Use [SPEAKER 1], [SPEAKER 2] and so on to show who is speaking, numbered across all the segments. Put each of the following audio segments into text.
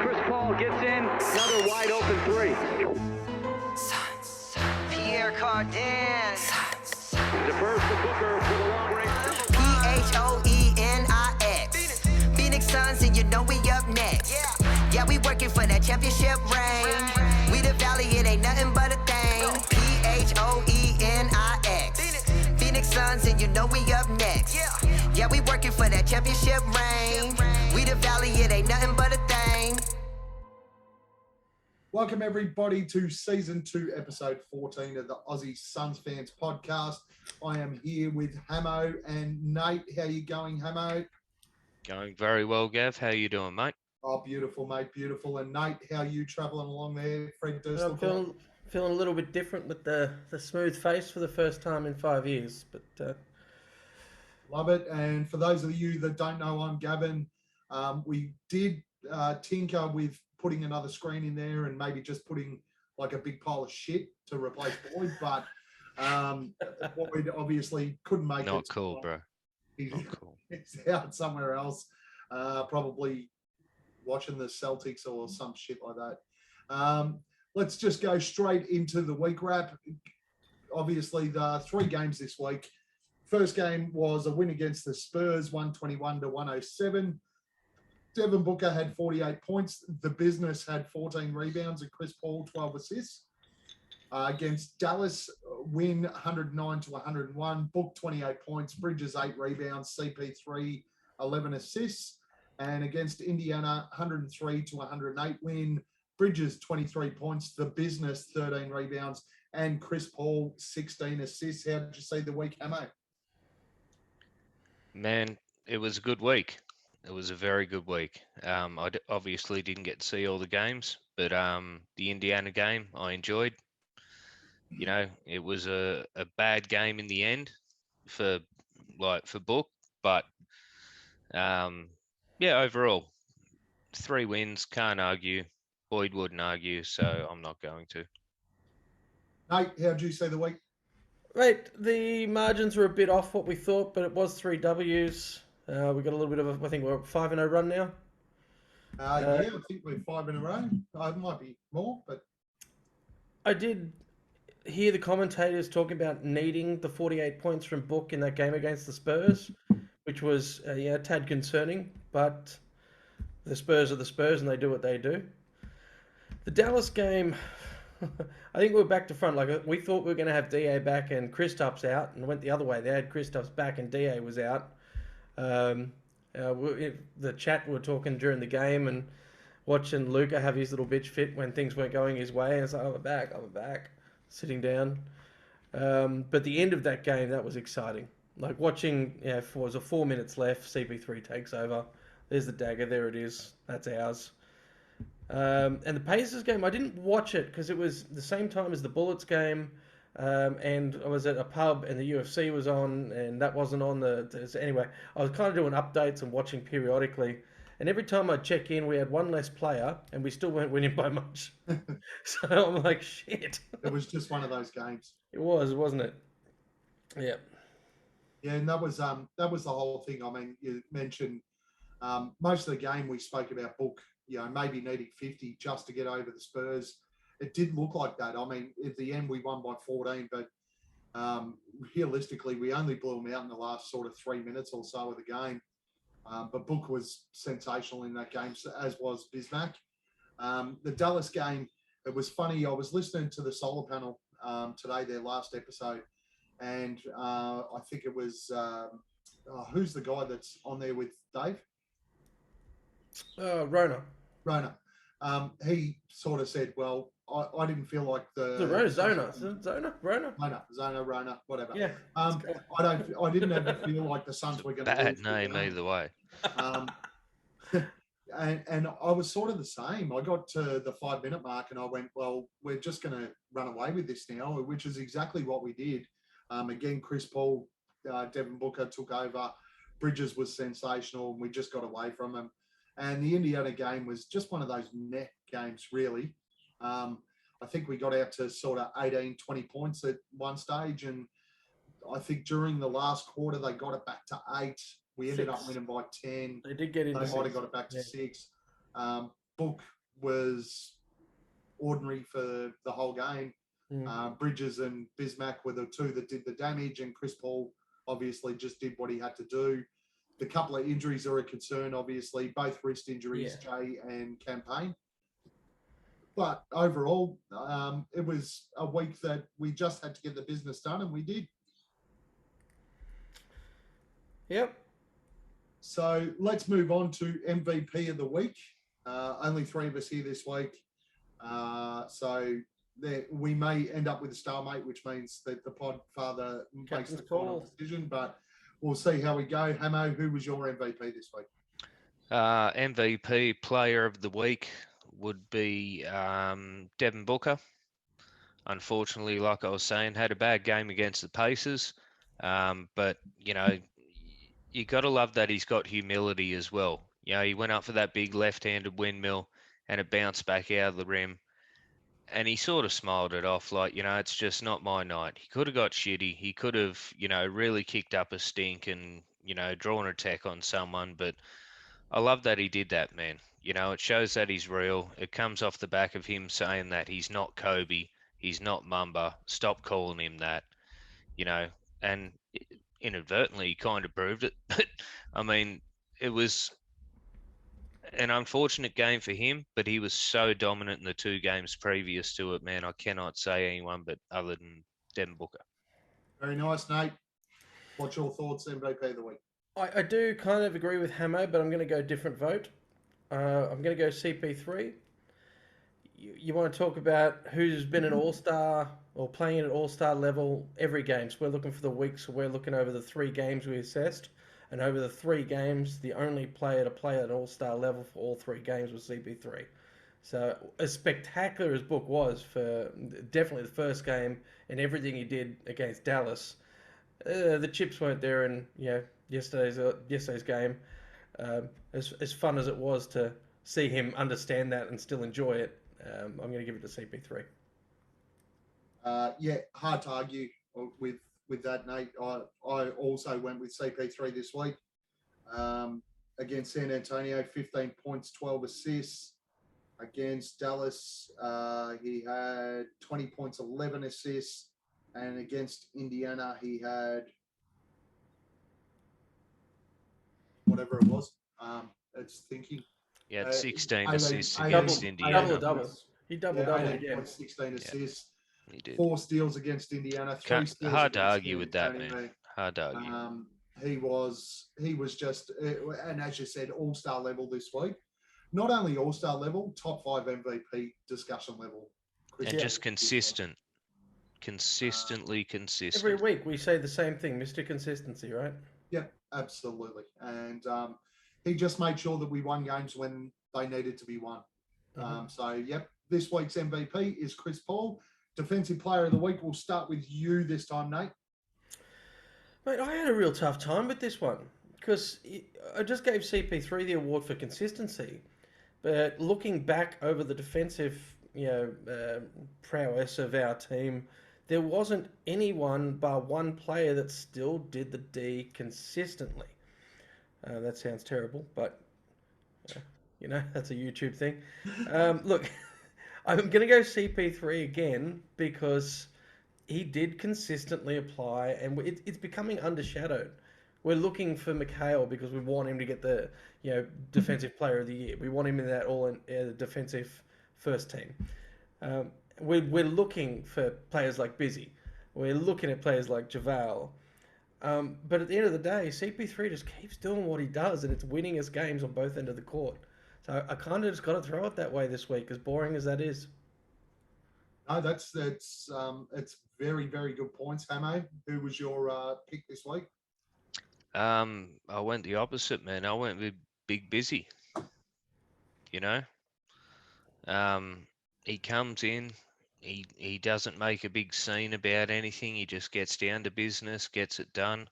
[SPEAKER 1] Chris Paul gets in, another wide open three.
[SPEAKER 2] Pierre Cardin.
[SPEAKER 1] Defers to Booker for the long range.
[SPEAKER 2] Phoenix. Phoenix Suns, and you know we up next. Yeah, we working for that championship ring. We the valley, it ain't nothing but a thing. Phoenix. Phoenix Suns, and you know we up next. Yeah, we working for that championship ring. We the valley, it ain't nothing but a thing.
[SPEAKER 3] Welcome everybody to season 2, episode 14 of the Aussie Suns Fans podcast. I am here with Hamo and Nate. How you going, Hamo?
[SPEAKER 4] Going very well, Gav. How you doing, mate?
[SPEAKER 3] Oh, beautiful, mate, beautiful. And Nate, how are you travelling along there? Fred Durst.
[SPEAKER 5] I'm feeling a little bit different with the smooth face for the first time in 5 years. But
[SPEAKER 3] Love it. And for those of you that don't know, I'm Gavin. We did tinker with putting another screen in there and maybe just putting like a big pile of shit to replace Boyd, but Boyd obviously couldn't make it.
[SPEAKER 4] Not cool, bro.
[SPEAKER 3] He's,
[SPEAKER 4] Not cool.
[SPEAKER 3] he's out somewhere else, probably watching the Celtics or some shit like that. Let's just go straight into the week wrap. Obviously, the 3 games this week. First game was a win against the Spurs, 121-107. Devin Booker had 48 points. The Business had 14 rebounds and Chris Paul 12 assists. Against Dallas, win 109-101. Book 28 points. Bridges 8 rebounds. CP3 11 assists. And against Indiana, 103-108 win. Bridges 23 points. The Business 13 rebounds and Chris Paul 16 assists. How did you see the week, Hamo?
[SPEAKER 4] Man, it was a good week. It was a very good week. Obviously didn't get to see all the games, but the Indiana game I enjoyed. You know, it was a bad game in the end for Book, but yeah, overall 3 wins, can't argue. Boyd wouldn't argue, so I'm not going to.
[SPEAKER 3] Nate, how did you see the week?
[SPEAKER 5] right, the margins were a bit off what we thought, but it was 3 W's. We got a little bit of I think we're 5-0 run now.
[SPEAKER 3] Yeah, I think we're 5 in a row. It might be more, but
[SPEAKER 5] I did hear the commentators talking about needing the 48 points from Book in that game against the Spurs, which was a tad concerning, but the Spurs are the Spurs and they do what they do. The Dallas game, I think we're back to front. Like we thought we were going to have DA back and Kristaps out, and it went the other way. They had Kristaps back and DA was out. The chat we were talking during the game and watching Luka have his little bitch fit when things weren't going his way. And it's like, I'm back, sitting down. But the end of that game, that was exciting. Like watching, it was 4 minutes left. CP3 takes over. There's the dagger. There it is. That's ours. And the Pacers game, I didn't watch it because it was the same time as the Bullets game. And I was at a pub and the UFC was on and that wasn't on anyway, I was kind of doing updates and watching periodically. And every time I check in, we had one less player and we still weren't winning by much. So I'm like, shit.
[SPEAKER 3] it was just one of those games.
[SPEAKER 5] It was, wasn't it? Yeah.
[SPEAKER 3] Yeah, and that was the whole thing. I mean, you mentioned most of the game we spoke about Book, maybe needing 50 just to get over the Spurs. It did look like that. I mean, at the end, we won by 14, but realistically, we only blew them out in the last sort of 3 minutes or so of the game. But Book was sensational in that game, as was Bismack. The Dallas game, it was funny. I was listening to the Solar Panel today, their last episode, and I think it was, who's the guy that's on there with Dave?
[SPEAKER 5] Rona.
[SPEAKER 3] He sort of said, well, I didn't feel like
[SPEAKER 5] Rona,
[SPEAKER 3] whatever.
[SPEAKER 5] Yeah.
[SPEAKER 3] I didn't ever feel like the Suns were going to
[SPEAKER 4] Bad name either way.
[SPEAKER 3] And I was sort of the same. I got to the 5-minute mark and I went, well, we're just going to run away with this now, which is exactly what we did. Again, Chris Paul, Devin Booker took over. Bridges was sensational and we just got away from him. And the Indiana game was just one of those net games, really. I think we got out to sort of 18, 20 points at one stage. And I think during the last quarter, they got it back to 8. We ended up winning by 10.
[SPEAKER 5] They did get into
[SPEAKER 3] They might have
[SPEAKER 5] 6.
[SPEAKER 3] got it back to 6. Book was ordinary for the whole game. Bridges and Bismack were the two that did the damage, and Chris Paul obviously just did what he had to do. The couple of injuries are a concern, obviously, both wrist injuries, Jay and Campaign. But overall, it was a week that we just had to get the business done, and we did.
[SPEAKER 5] Yep.
[SPEAKER 3] So let's move on to MVP of the week. Only three of us here this week. So we may end up with a stalemate, which means that the pod father makes the final decision, but we'll see how we go. Hamo, who was your MVP this week?
[SPEAKER 4] MVP player of the week would be Devin Booker. Unfortunately, like I was saying, had a bad game against the Pacers. But, you know, you got to love that he's got humility as well. You know, he went up for that big left-handed windmill and it bounced back out of the rim. And he sort of smiled it off like, you know, it's just not my night. He could have got shitty. He could have, you know, really kicked up a stink and, you know, drawn an attack on someone. But I love that he did that, man. You know, it shows that he's real. It comes off the back of him saying that he's not Kobe. He's not Mamba. Stop calling him that, you know. And inadvertently, he kind of proved it. But, I mean, it was an unfortunate game for him, but he was so dominant in the two games previous to it, man. I cannot say anyone but other than Devin Booker.
[SPEAKER 3] Very nice, Nate. What's your thoughts, MVP of the week?
[SPEAKER 5] I do kind of agree with Hamo, but I'm going to go different vote. I'm going to go CP3. You want to talk about who's been an all-star or playing at an all-star level every game. So we're looking for the weeks, so we're looking over the 3 games we assessed. And over the 3 games, the only player to play at an all-star level for all 3 games was CP3. So as spectacular as Book was for definitely the first game and everything he did against Dallas, the chips weren't there. And yesterday's game, as fun as it was to see him understand that and still enjoy it, I'm going to give it to CP3.
[SPEAKER 3] Hard to argue with that, Nate. I also went with CP3 this week. Against San Antonio, 15 points, 12 assists. Against Dallas, he had 20 points, 11 assists. And against Indiana, he had whatever it was. It's thinking.
[SPEAKER 4] He had 16
[SPEAKER 3] 18
[SPEAKER 4] assists
[SPEAKER 3] 18
[SPEAKER 4] against
[SPEAKER 3] 18
[SPEAKER 4] Indiana.
[SPEAKER 5] Double. He doubled again.
[SPEAKER 3] Points, 16 assists.
[SPEAKER 4] He did.
[SPEAKER 3] 4 steals against Indiana. 3 steals
[SPEAKER 4] hard to
[SPEAKER 3] against
[SPEAKER 4] argue with that, man. Hard to argue.
[SPEAKER 3] He was just, and as you said, all-star level this week. Not only all-star level, top 5 MVP discussion level.
[SPEAKER 4] And just consistent. Consistently consistent.
[SPEAKER 5] Every week we say the same thing, Mr. Consistency, right?
[SPEAKER 3] Yep, absolutely. And he just made sure that we won games when they needed to be won. This week's MVP is Chris Paul. Defensive Player of the Week, we'll start with you this time, Nate.
[SPEAKER 5] Mate, I had a real tough time with this one because I just gave CP3 the award for consistency. But looking back over the defensive, prowess of our team, there wasn't anyone bar one player that still did the D consistently. That sounds terrible, but that's a YouTube thing. Look, I'm going to go CP3 again because he did consistently apply, and it's becoming undershadowed. We're looking for McHale because we want him to get the defensive player of the year. We want him in that defensive first team. We're looking for players like Busy. We're looking at players like JaVale. But at the end of the day, CP3 just keeps doing what he does, and it's winning us games on both ends of the court. So I kind of just got to throw it that way this week, as boring as that is.
[SPEAKER 3] No, that's very, very good points, Hamo. Who was your pick this week?
[SPEAKER 4] I went the opposite, man. I went with Big Busy. He comes in, he doesn't make a big scene about anything. He just gets down to business, gets it done.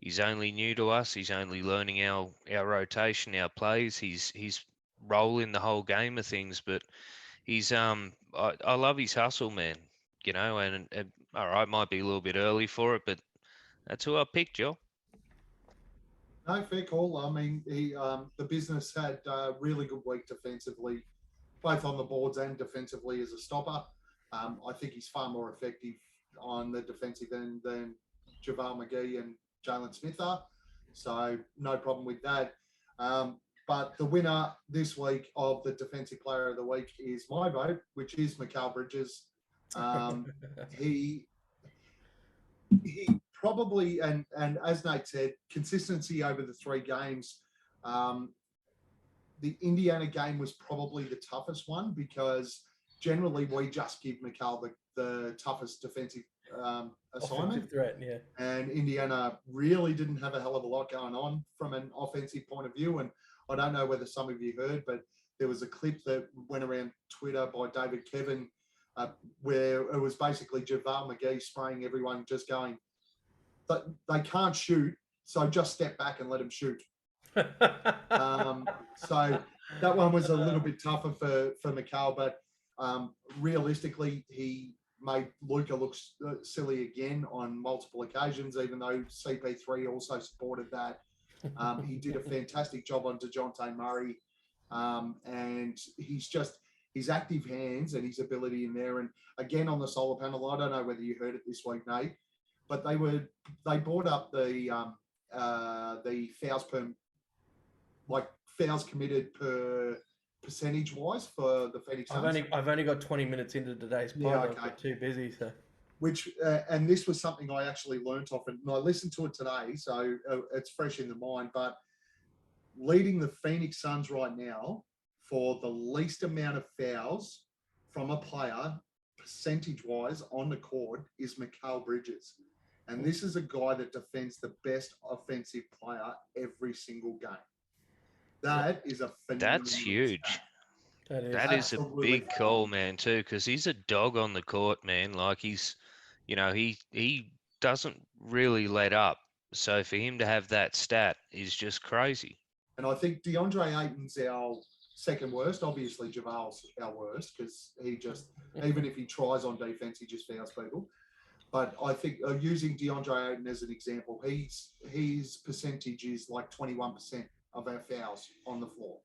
[SPEAKER 4] He's only new to us. He's only learning our rotation, our plays. He's rolling the whole game of things, but he's I love his hustle, man. And all right, might be a little bit early for it, but that's who I picked, Joe.
[SPEAKER 3] No, fair call. I mean, the business had a really good week defensively, both on the boards and defensively as a stopper. I think he's far more effective on the defensive end than JaVale McGee and Jalen Smith are. So no problem with that. But the winner this week of the Defensive Player of the Week is my vote, which is Mikal Bridges. He probably, and as Nate said, consistency over the 3 games. The Indiana game was probably the toughest one because generally we just give Mikal the toughest defensive assignment.
[SPEAKER 5] Offensive threat, yeah.
[SPEAKER 3] And Indiana really didn't have a hell of a lot going on from an offensive point of view. And I don't know whether some of you heard, but there was a clip that went around Twitter by David Kevin where it was basically JaVale McGee spraying everyone, just going, but they can't shoot, so just step back and let them shoot. So that one was a little bit tougher for Mikal, but realistically, he made Luka look silly again on multiple occasions, even though CP3 also supported that. He did a fantastic job on DeJounte Murray, and his active hands and his ability in there. And again, on the solar panel, I don't know whether you heard it this week, Nate, but they brought up the fouls per, like fouls committed per percentage wise for the Phoenix Suns.
[SPEAKER 5] I've only got 20 minutes into today's pod.
[SPEAKER 3] Yeah, okay.
[SPEAKER 5] I've got too busy, so.
[SPEAKER 3] Which and this was something I actually learnt off, and I listened to it today, so it's fresh in the mind. But leading the Phoenix Suns right now for the least amount of fouls from a player percentage-wise on the court is Mikal Bridges. And this is a guy that defends the best offensive player every single game. That is a phenomenal
[SPEAKER 4] That's huge.
[SPEAKER 3] stat.
[SPEAKER 4] That is a
[SPEAKER 3] Absolutely
[SPEAKER 4] big call, man, too, because he's a dog on the court, man. Like he doesn't really let up. So for him to have that stat is just crazy.
[SPEAKER 3] And I think DeAndre Ayton's our second worst. Obviously, JaVale's our worst because he just, even if he tries on defense, he just fouls people. But I think using DeAndre Ayton as an example, his percentage is like 21% of our fouls on the floor.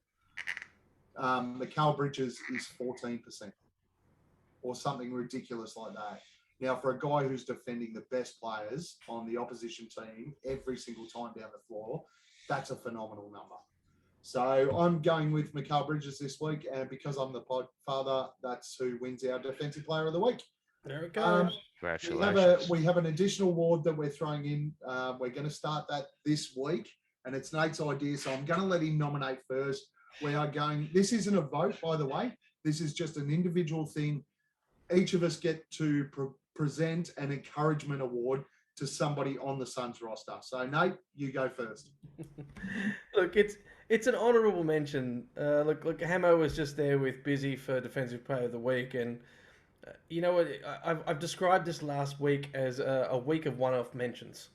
[SPEAKER 3] Mikal Bridges is 14% or something ridiculous like that. Now, for a guy who's defending the best players on the opposition team every single time down the floor, that's a phenomenal number. So I'm going with Mikal Bridges this week, and because I'm the pod father, that's who wins our Defensive Player of the Week.
[SPEAKER 5] There it goes.
[SPEAKER 4] Congratulations.
[SPEAKER 3] We have an additional award that we're throwing in. We're going to start that this week, and it's Nate's idea, so I'm going to let him nominate first. We are going, this isn't a vote, by the way. This is just an individual thing. Each of us get to present an encouragement award to somebody on the Suns roster. So, Nate, you go first.
[SPEAKER 5] Look, it's an honourable mention. Look, Hamo was just there with Busy for Defensive Player of the Week, and you know what? I've described this last week as a week of one-off mentions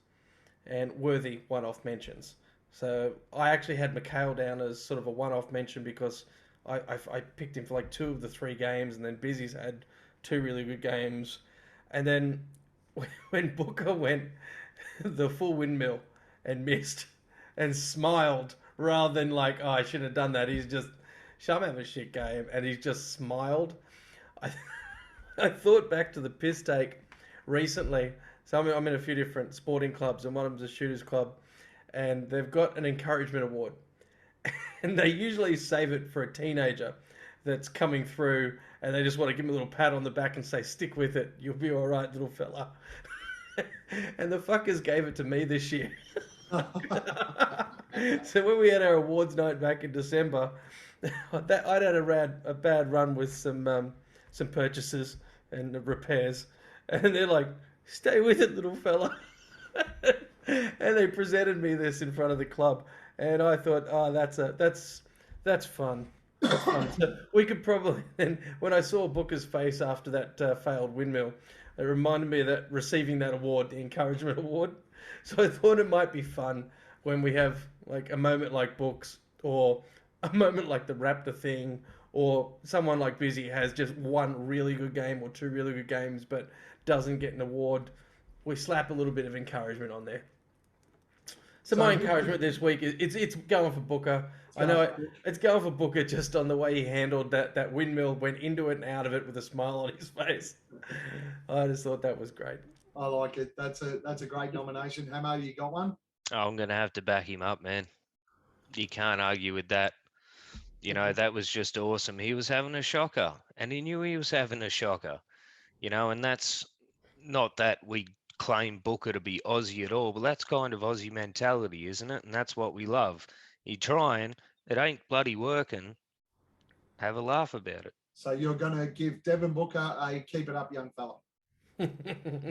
[SPEAKER 5] and worthy one-off mentions. So I actually had Mikal down as sort of a one-off mention because I picked him for like 2 of the 3 games, and then Busy's had 2 really good games. And then when Booker went the full windmill and missed and smiled rather than like, oh, I should have done that. He's just, I'm having a shit game. And he's just smiled. I thought back to the piss take recently. So I'm in a few different sporting clubs, and one of them's a shooters club. And they've got an encouragement award. And they usually save it for a teenager that's coming through, and they just want to give him a little pat on the back and say, stick with it, you'll be all right, little fella. And the fuckers gave it to me this year. So when we had our awards night back in December, I'd had a bad run with some purchases and repairs, and they're like, stay with it, little fella. And they presented me this in front of the club, and I thought, oh, that's fun. That's fun. So we could probably, and when I saw Booker's face after that failed windmill, it reminded me of that receiving that award, the encouragement award. So I thought it might be fun when we have like a moment like Books, or a moment like the Raptor thing, or someone like Busy has just 1 really good game or 2 really good games but doesn't get an award. We slap a little bit of encouragement on there. So my encouragement this week is it's going for Booker. I know it's going for Booker just on the way he handled that windmill, went into it and out of it with a smile on his face. I just thought that was great.
[SPEAKER 3] I like it. That's a great nomination. Hamo, you got one?
[SPEAKER 4] Oh, I'm going to have to back him up, man. You can't argue with that. You know, that was just awesome. He was having a shocker, and he knew he was having a shocker. You know, and that's not that we claim Booker to be Aussie at all, but that's kind of Aussie mentality, isn't it? And that's what we love. You trying, it ain't bloody working. Have a laugh about it.
[SPEAKER 3] So you're going to give Devin Booker a keep it up, young fella.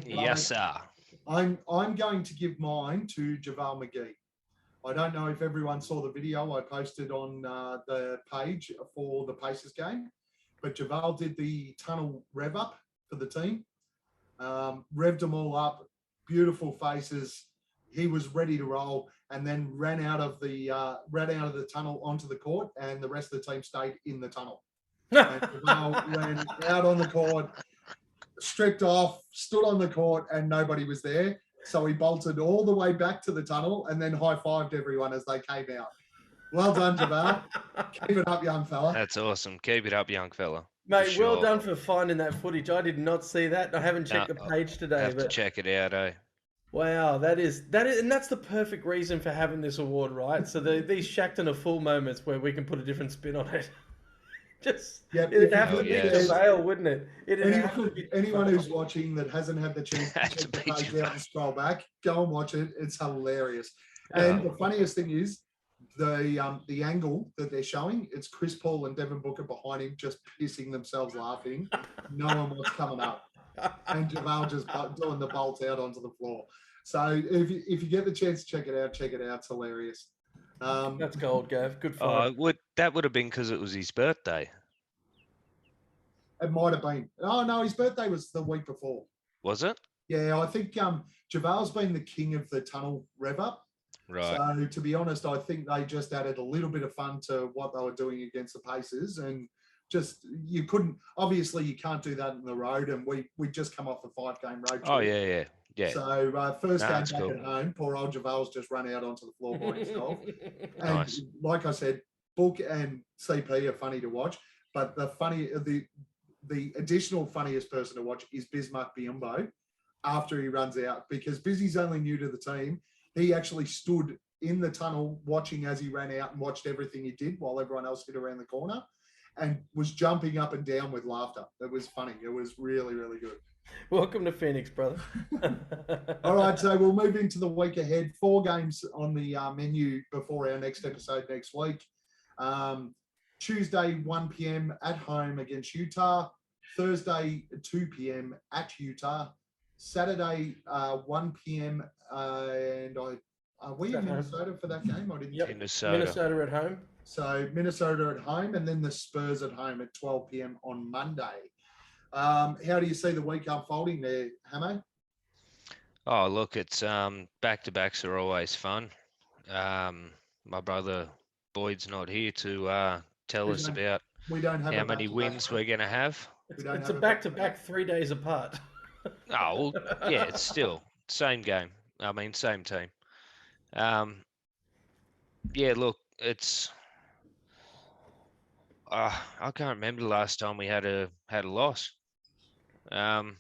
[SPEAKER 4] Yes, sir.
[SPEAKER 3] I'm going to give mine to JaVale McGee. I don't know if everyone saw the video I posted on the page for the Pacers game, but JaVale did the tunnel rev up for the team, revved them all up, beautiful faces. He was ready to roll, and then ran out of the tunnel onto the court, and the rest of the team stayed in the tunnel. And JaVale ran out on the court, stripped off, stood on the court, and nobody was there. So he bolted all the way back to the tunnel and then high-fived everyone as they came out. Well done, JaVale. Keep it up, young fella.
[SPEAKER 4] That's awesome. Keep it up, young fella.
[SPEAKER 5] Mate, well done for finding that footage. I did not see that. I haven't checked the page today.
[SPEAKER 4] I have to check it out, eh?
[SPEAKER 5] Wow, that is, and that's the perfect reason for having this award, right? So these Shackton are full moments where we can put a different spin on it. It'd have to be JaVale, wouldn't it?
[SPEAKER 3] Anyone who's watching that hasn't had the chance to check the page out and scroll back, go and watch it. It's hilarious. And the funniest thing is the angle that they're showing. It's Chris Paul and Devin Booker behind him, just pissing themselves laughing, knowing what's coming up, and JaVale just doing the bolt out onto the floor. So if you get the chance to check it out, check it out. It's hilarious.
[SPEAKER 5] That's gold, Gav. Good find.
[SPEAKER 4] That would have been because it was his birthday.
[SPEAKER 3] It might have been. Oh no, his birthday was the week before.
[SPEAKER 4] Was it?
[SPEAKER 3] Yeah, I think JaVale's been the king of the tunnel rev up.
[SPEAKER 4] Right.
[SPEAKER 3] So to be honest, I think they just added a little bit of fun to what they were doing against the Pacers, and just you can't do that in the road, and we just come off a 5-game road trip.
[SPEAKER 4] Oh yeah.
[SPEAKER 3] So first game back
[SPEAKER 4] cool.
[SPEAKER 3] at home, poor old JaVale's just run out onto the floor by himself. And
[SPEAKER 4] Nice.
[SPEAKER 3] like I said, Book and CP are funny to watch, but the additional funniest person to watch is Bismarck Biyombo after he runs out, because Busy's only new to the team. He actually stood in the tunnel watching as he ran out and watched everything he did while everyone else hit around the corner, and was jumping up and down with laughter. It was funny. It was really, really good.
[SPEAKER 5] Welcome to Phoenix, brother.
[SPEAKER 3] All right, so we'll move into the week ahead. 4 games on the menu before our next episode next week. Tuesday, 1 p.m. at home against Utah. Thursday, 2 p.m. at Utah. Saturday, 1 p.m. And are we in Minnesota for that game? I didn't.
[SPEAKER 5] Yep.
[SPEAKER 4] Minnesota
[SPEAKER 5] at home.
[SPEAKER 3] So Minnesota at home, and then the Spurs at home at 12 p.m. on Monday. How do you see the week unfolding there, Hamo?
[SPEAKER 4] Oh, look, it's back-to-backs are always fun. My brother Boyd's not here to tell us about how many wins we're going to have.
[SPEAKER 5] It's a back-to-back 3 days apart.
[SPEAKER 4] Oh, well, yeah, it's still same game. I mean, same team. Yeah, look, it's. I can't remember the last time we had a loss. It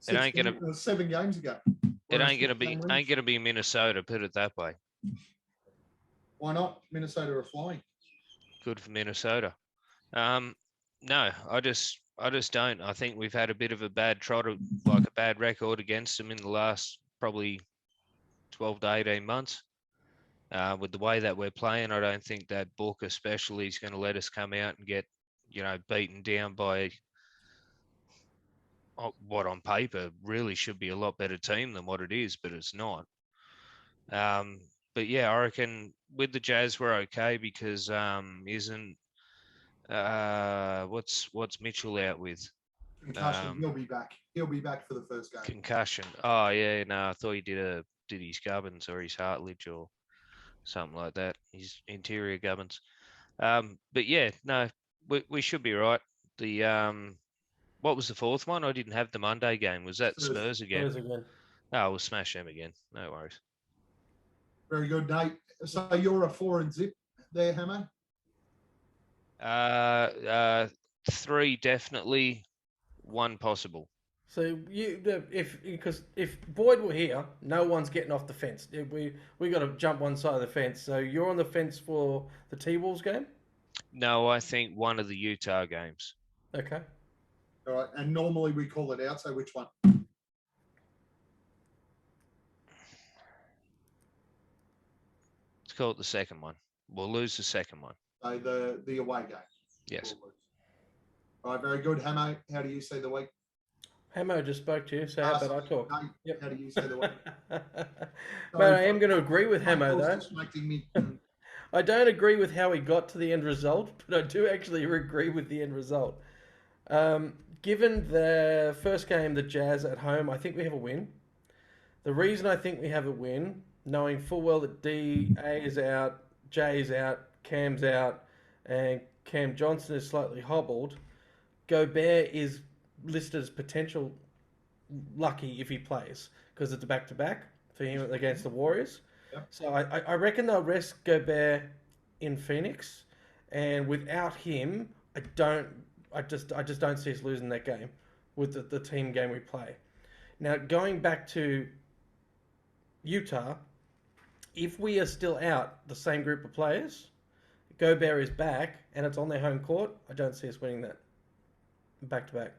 [SPEAKER 4] ain't gonna
[SPEAKER 3] 7 games ago.
[SPEAKER 4] It ain't gonna be Minnesota. Put it that way.
[SPEAKER 3] Why not? Minnesota are flying.
[SPEAKER 4] Good for Minnesota. No, I just don't. I think we've had a bit of a bad like a bad record against them in the last probably 12 to 18 months. With the way that we're playing, I don't think that Book especially is going to let us come out and get, beaten down by what on paper really should be a lot better team than what it is, but it's not. But yeah, I reckon with the Jazz we're okay because isn't what's Mitchell out with?
[SPEAKER 3] Concussion. He'll be back. He'll be back for the first game.
[SPEAKER 4] Concussion. Oh yeah, no, I thought he did his gubbins or his heartledge or something like that. His interior gubbins. But yeah, no, we should be right. The what was the fourth one? I didn't have the Monday game. Was that Spurs again?
[SPEAKER 5] Spurs again.
[SPEAKER 4] Oh, we'll smash them again. No worries.
[SPEAKER 3] Very good, Nate. So you're a 4 and zip there, Hammer?
[SPEAKER 4] 3 definitely, 1 possible.
[SPEAKER 5] So if Boyd were here, no one's getting off the fence. We got to jump one side of the fence. So you're on the fence for the T-Wolves game.
[SPEAKER 4] No, I think one of the Utah games.
[SPEAKER 5] Okay.
[SPEAKER 3] All right. And normally we call it out. So which one?
[SPEAKER 4] Let's call it the second one. We'll lose the second one.
[SPEAKER 3] So the away game.
[SPEAKER 4] Yes.
[SPEAKER 3] All right. Very good, Hammer. How do you see the week?
[SPEAKER 5] Hamo just spoke to you, so how about I talk?
[SPEAKER 3] Nate,
[SPEAKER 5] Yep.
[SPEAKER 3] How do you see the week?
[SPEAKER 5] But I am going to agree with Hamo, though.
[SPEAKER 3] Distracting me.
[SPEAKER 5] I don't agree with how he got to the end result, but I do actually agree with the end result. Given the first game, the Jazz at home, I think we have a win. The reason I think we have a win, knowing full well that DA is out, Jay is out, Cam's out, and Cam Johnson is slightly hobbled, Gobert is listed as potential lucky if he plays, because it's a back-to-back for him against the Warriors.
[SPEAKER 3] Yep.
[SPEAKER 5] So I reckon they'll rest Gobert in Phoenix, and without him, I just don't see us losing that game with the team game we play. Now, going back to Utah, if we are still out the same group of players, Gobert is back and it's on their home court, I don't see us winning that back to back.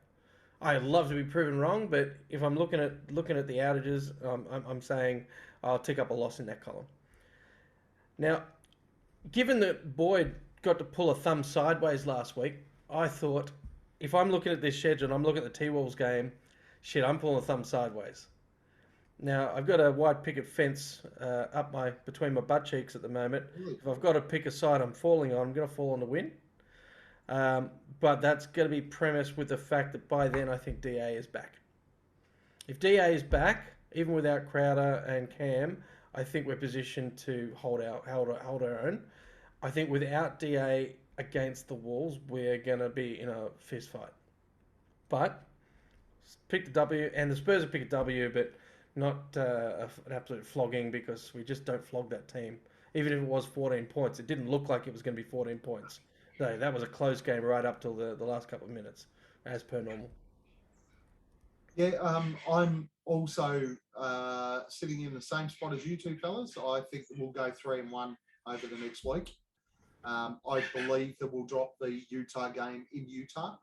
[SPEAKER 5] I'd love to be proven wrong, but if I'm looking at the outages, I'm saying I'll tick up a loss in that column. Now, given that Boyd got to pull a thumb sideways last week, I thought if I'm looking at this schedule and I'm looking at the T-Wolves game, shit, I'm pulling a thumb sideways. Now, I've got a white picket fence between my butt cheeks at the moment. If I've got to pick a side I'm falling on, I'm going to fall on the win. But that's going to be premised with the fact that by then I think DA is back. If DA is back, even without Crowder and Cam, I think we're positioned to hold our own. I think without DA against the Wolves, we're going to be in a fist fight. But pick the W, and the Spurs have picked a W, but not an absolute flogging, because we just don't flog that team. Even if it was 14 points, it didn't look like it was going to be 14 points. No, that was a close game right up till the last couple of minutes, as per normal.
[SPEAKER 3] Yeah, I'm also sitting in the same spot as you two fellas. I think that we'll go 3-1 over the next week. I believe that we'll drop the Utah game in Utah.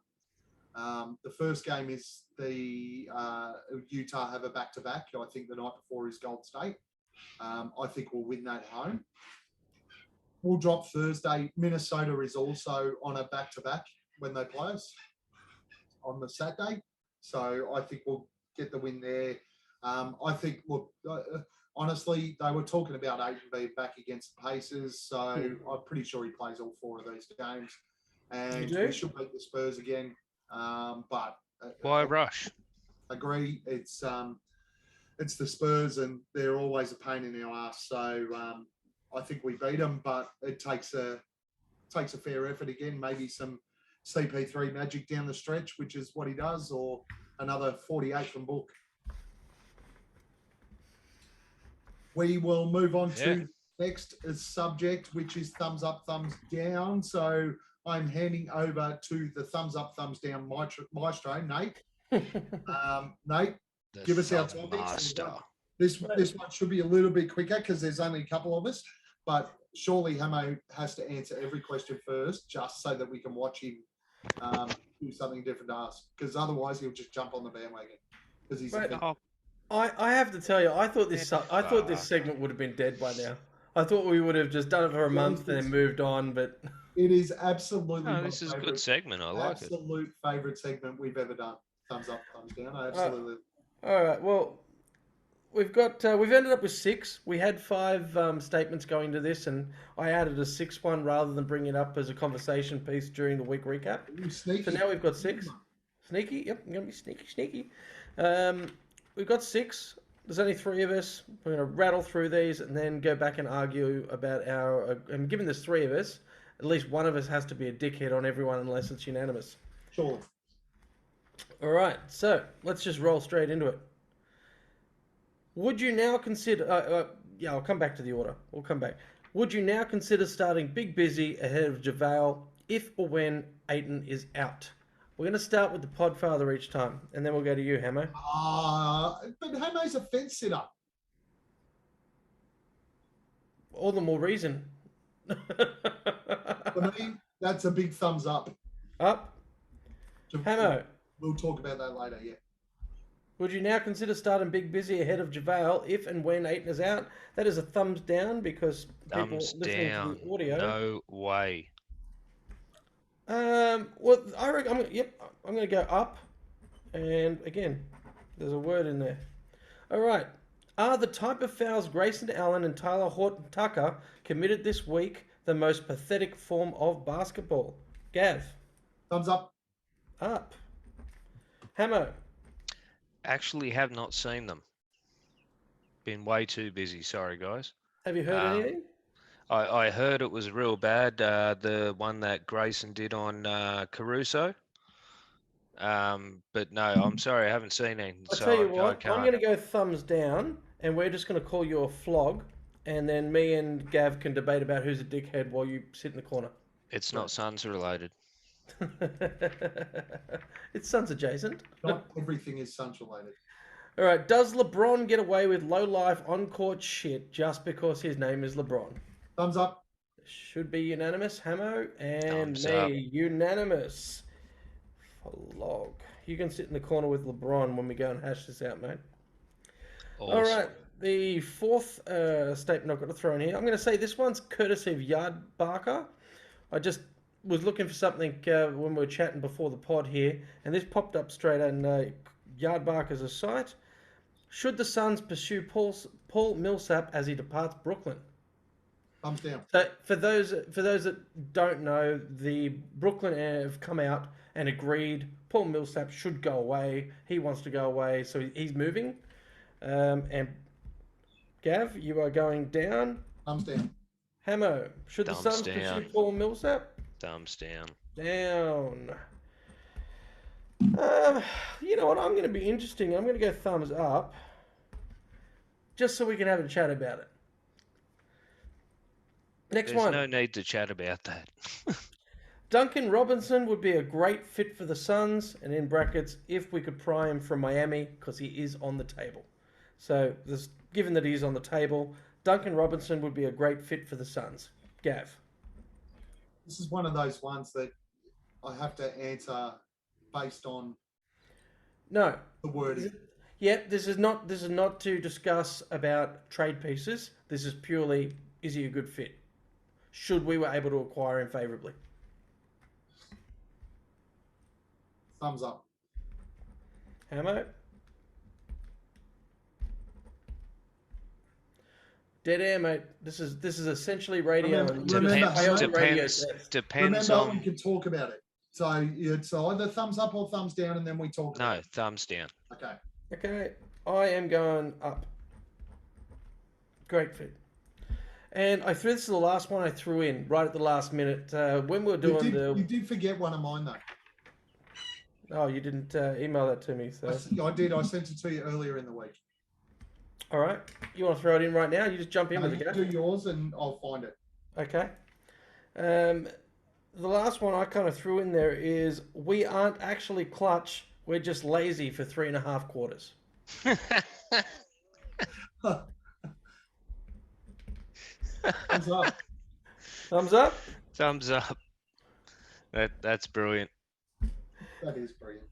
[SPEAKER 3] The first game is the Utah have a back-to-back. I think the night before is Golden State. I think we'll win that home. We'll drop Thursday. Minnesota is also on a back-to-back when they play us on the Saturday. So I think we'll get the win there. I think, look, honestly, they were talking about Ayton being back against the Pacers. So I'm pretty sure he plays all 4 of these games. And we should beat the Spurs again. But
[SPEAKER 4] why rush?
[SPEAKER 3] Agree. It's the Spurs, and they're always a pain in our ass. So I think we beat them, but it takes a fair effort again. Maybe some CP3 magic down the stretch, which is what he does, or another 48 from Book. We will move on to next subject, which is thumbs up, thumbs down. So I'm handing over to the thumbs up, thumbs down maestro, Nate. Nate, give us our topics. This one should be a little bit quicker because there's only a couple of us, but surely Hamo has to answer every question first, just so that we can watch him do something different to us, because otherwise he'll just jump on the bandwagon. Because he's
[SPEAKER 5] I have to tell you, I thought this segment would have been dead by now. I thought we would have just done it for a month and then moved on, but
[SPEAKER 3] it is absolutely.
[SPEAKER 4] No, this is a good segment. I like it.
[SPEAKER 3] Absolute favorite segment we've ever done. Thumbs up, thumbs down. I absolutely.
[SPEAKER 5] All right. Well, we've ended up with 6. We had 5 statements going to this, and I added a 6th one rather than bring it up as a conversation piece during the week recap.
[SPEAKER 3] Sneaky.
[SPEAKER 5] So now we've got 6. Sneaky. Yep, I'm gonna be sneaky. We've got 6. There's only 3 of us. We're going to rattle through these and then go back and argue about and given there's 3 of us, at least one of us has to be a dickhead on everyone unless it's unanimous.
[SPEAKER 3] Sure.
[SPEAKER 5] All right, so let's just roll straight into it. Would you now consider... Yeah, I'll come back to the order. We'll come back. Would you now consider starting Big Busy ahead of JaVale if or when Aiton is out? We're going to start with the Podfather each time, and then we'll go to you, Hamo.
[SPEAKER 3] But Hamo's a fence sitter.
[SPEAKER 5] All the more reason.
[SPEAKER 3] For me, that's a big thumbs up.
[SPEAKER 5] Up. Hamo,
[SPEAKER 3] We'll talk about that later, yeah.
[SPEAKER 5] would you now consider starting Big Busy ahead of JaVale if and when Aiton is out? That is a thumbs down because people
[SPEAKER 4] Thumbs
[SPEAKER 5] listening
[SPEAKER 4] down.
[SPEAKER 5] to the audio.
[SPEAKER 4] No way.
[SPEAKER 5] Well, I reckon I'm going to go up. And again, there's a word in there. All right. Are the type of fouls Grayson Allen and Tyler Horton Tucker committed this week the most pathetic form of basketball? Gav.
[SPEAKER 3] Thumbs up.
[SPEAKER 5] Up. Hamo.
[SPEAKER 4] Actually, have not seen them. Been way too busy. Sorry, guys.
[SPEAKER 5] Have you heard anything?
[SPEAKER 4] I heard it was real bad. The one that Grayson did on Caruso. But no, I'm sorry, I haven't seen anything.
[SPEAKER 5] I'll
[SPEAKER 4] So
[SPEAKER 5] tell you
[SPEAKER 4] I
[SPEAKER 5] what,
[SPEAKER 4] can't.
[SPEAKER 5] I'm going to go thumbs down, and we're just going to call you a flog, and then me and Gav can debate about who's a dickhead while you sit in the corner.
[SPEAKER 4] It's not Suns related.
[SPEAKER 5] It's Suns adjacent.
[SPEAKER 3] Not everything is Suns related.
[SPEAKER 5] All right, does LeBron get away with low-life on-court shit just because his name is LeBron?
[SPEAKER 3] Thumbs up.
[SPEAKER 5] Should be unanimous, Hamo, and
[SPEAKER 4] Thumbs
[SPEAKER 5] me,
[SPEAKER 4] up.
[SPEAKER 5] unanimous. Flog. You can sit in the corner with LeBron when we go and hash this out, mate.
[SPEAKER 4] Awesome.
[SPEAKER 5] All right, the fourth statement I've got to throw in here. I'm going to say this one's courtesy of Yard Barker. I just was looking for something when we were chatting before the pod here, and this popped up straight on Yard Barker's site. Should the Suns pursue Paul Millsap as he departs Brooklyn?
[SPEAKER 3] Thumbs down.
[SPEAKER 5] So for those that don't know, the Brooklyn have come out and agreed Paul Millsap should go away. He wants to go away, so he's moving. And Gav, you are going down.
[SPEAKER 3] Thumbs down.
[SPEAKER 5] Hamo, should the
[SPEAKER 4] Thumbs
[SPEAKER 5] Suns
[SPEAKER 4] down.
[SPEAKER 5] pursue Paul Millsap?
[SPEAKER 4] Thumbs down.
[SPEAKER 5] Down. You know what? I'm going to be interesting. I'm going to go thumbs up, just so we can have a chat about it. Next
[SPEAKER 4] There's
[SPEAKER 5] one.
[SPEAKER 4] no need to chat about that.
[SPEAKER 5] Duncan Robinson would be a great fit for the Suns, and in brackets, if we could pry him from Miami, because he is on the table. So, given that he's on the table, Duncan Robinson would be a great fit for the Suns. Gav.
[SPEAKER 3] This is one of those ones that I have to answer based on
[SPEAKER 5] No.
[SPEAKER 3] the wording.
[SPEAKER 5] Yeah, this is not to discuss about trade pieces. This is purely, is he a good fit? Should we were able to acquire him favourably?
[SPEAKER 3] Thumbs up.
[SPEAKER 5] Hamo? Dead air, mate. This is essentially radio.
[SPEAKER 3] Remember-
[SPEAKER 5] and
[SPEAKER 3] remember,
[SPEAKER 5] I failed the radio
[SPEAKER 4] Depends.
[SPEAKER 5] test.
[SPEAKER 4] Depends
[SPEAKER 3] Remember, we
[SPEAKER 4] on.
[SPEAKER 3] can talk about it. So it's either thumbs up or thumbs down, and then we talk. about
[SPEAKER 4] No, thumbs down.
[SPEAKER 3] it. Okay.
[SPEAKER 5] Okay, I am going up. Great fit. And I threw this is the last one I threw in right at the last minute when we were doing
[SPEAKER 3] You did forget one of mine though.
[SPEAKER 5] Oh, you didn't email that to me, so.
[SPEAKER 3] I did. I sent it to you earlier in the week.
[SPEAKER 5] All right, you want to throw it in right now? You just jump in
[SPEAKER 3] No,
[SPEAKER 5] with
[SPEAKER 3] you
[SPEAKER 5] it,
[SPEAKER 3] do
[SPEAKER 5] go.
[SPEAKER 3] yours, and I'll find it.
[SPEAKER 5] Okay. The last one I kind of threw in there is we aren't actually clutch. We're just lazy for 3.5 quarters.
[SPEAKER 3] Thumbs up.
[SPEAKER 5] Thumbs up.
[SPEAKER 4] Thumbs up. That's brilliant.
[SPEAKER 3] That is brilliant.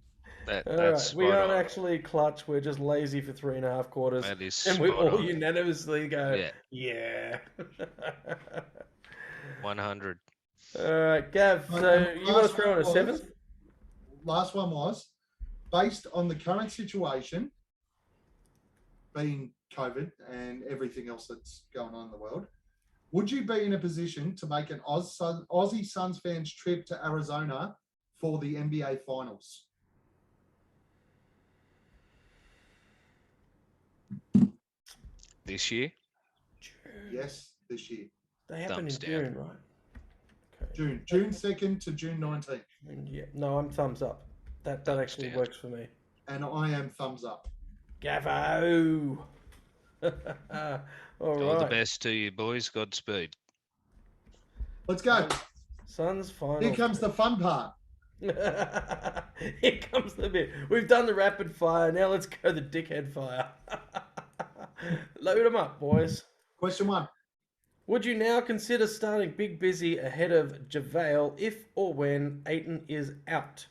[SPEAKER 5] All
[SPEAKER 4] That's
[SPEAKER 5] right, we
[SPEAKER 4] spot
[SPEAKER 5] aren't
[SPEAKER 4] on.
[SPEAKER 5] actually clutch. We're just lazy for 3.5 quarters.
[SPEAKER 4] That is
[SPEAKER 5] And we
[SPEAKER 4] spot
[SPEAKER 5] all
[SPEAKER 4] on.
[SPEAKER 5] unanimously go,
[SPEAKER 4] Yeah.
[SPEAKER 5] yeah.
[SPEAKER 4] 100.
[SPEAKER 5] All right, Gav. So you want to throw in a seventh?
[SPEAKER 3] Last one was based on the current situation, being COVID and everything else that's going on in the world. Would you be in a position to make an Aussie Suns fans trip to Arizona for the NBA Finals?
[SPEAKER 4] This year?
[SPEAKER 3] Yes, this year.
[SPEAKER 5] They happen in
[SPEAKER 4] Thumbs down.
[SPEAKER 5] June, right? Okay.
[SPEAKER 3] June 2nd to June 19th.
[SPEAKER 5] Yeah. No, I'm thumbs up. That actually
[SPEAKER 4] down.
[SPEAKER 5] works for me.
[SPEAKER 3] And I am thumbs up.
[SPEAKER 5] Gavo. All
[SPEAKER 4] All the
[SPEAKER 5] right.
[SPEAKER 4] best to you, boys. Godspeed.
[SPEAKER 3] Let's go.
[SPEAKER 5] Suns final.
[SPEAKER 3] Here comes the fun part.
[SPEAKER 5] Here comes the bit. We've done the rapid fire. Now let's go the dickhead fire. Load them up, boys.
[SPEAKER 3] Question 1.
[SPEAKER 5] Would you now consider starting Big Busy ahead of JaVale if or when Aiton is out?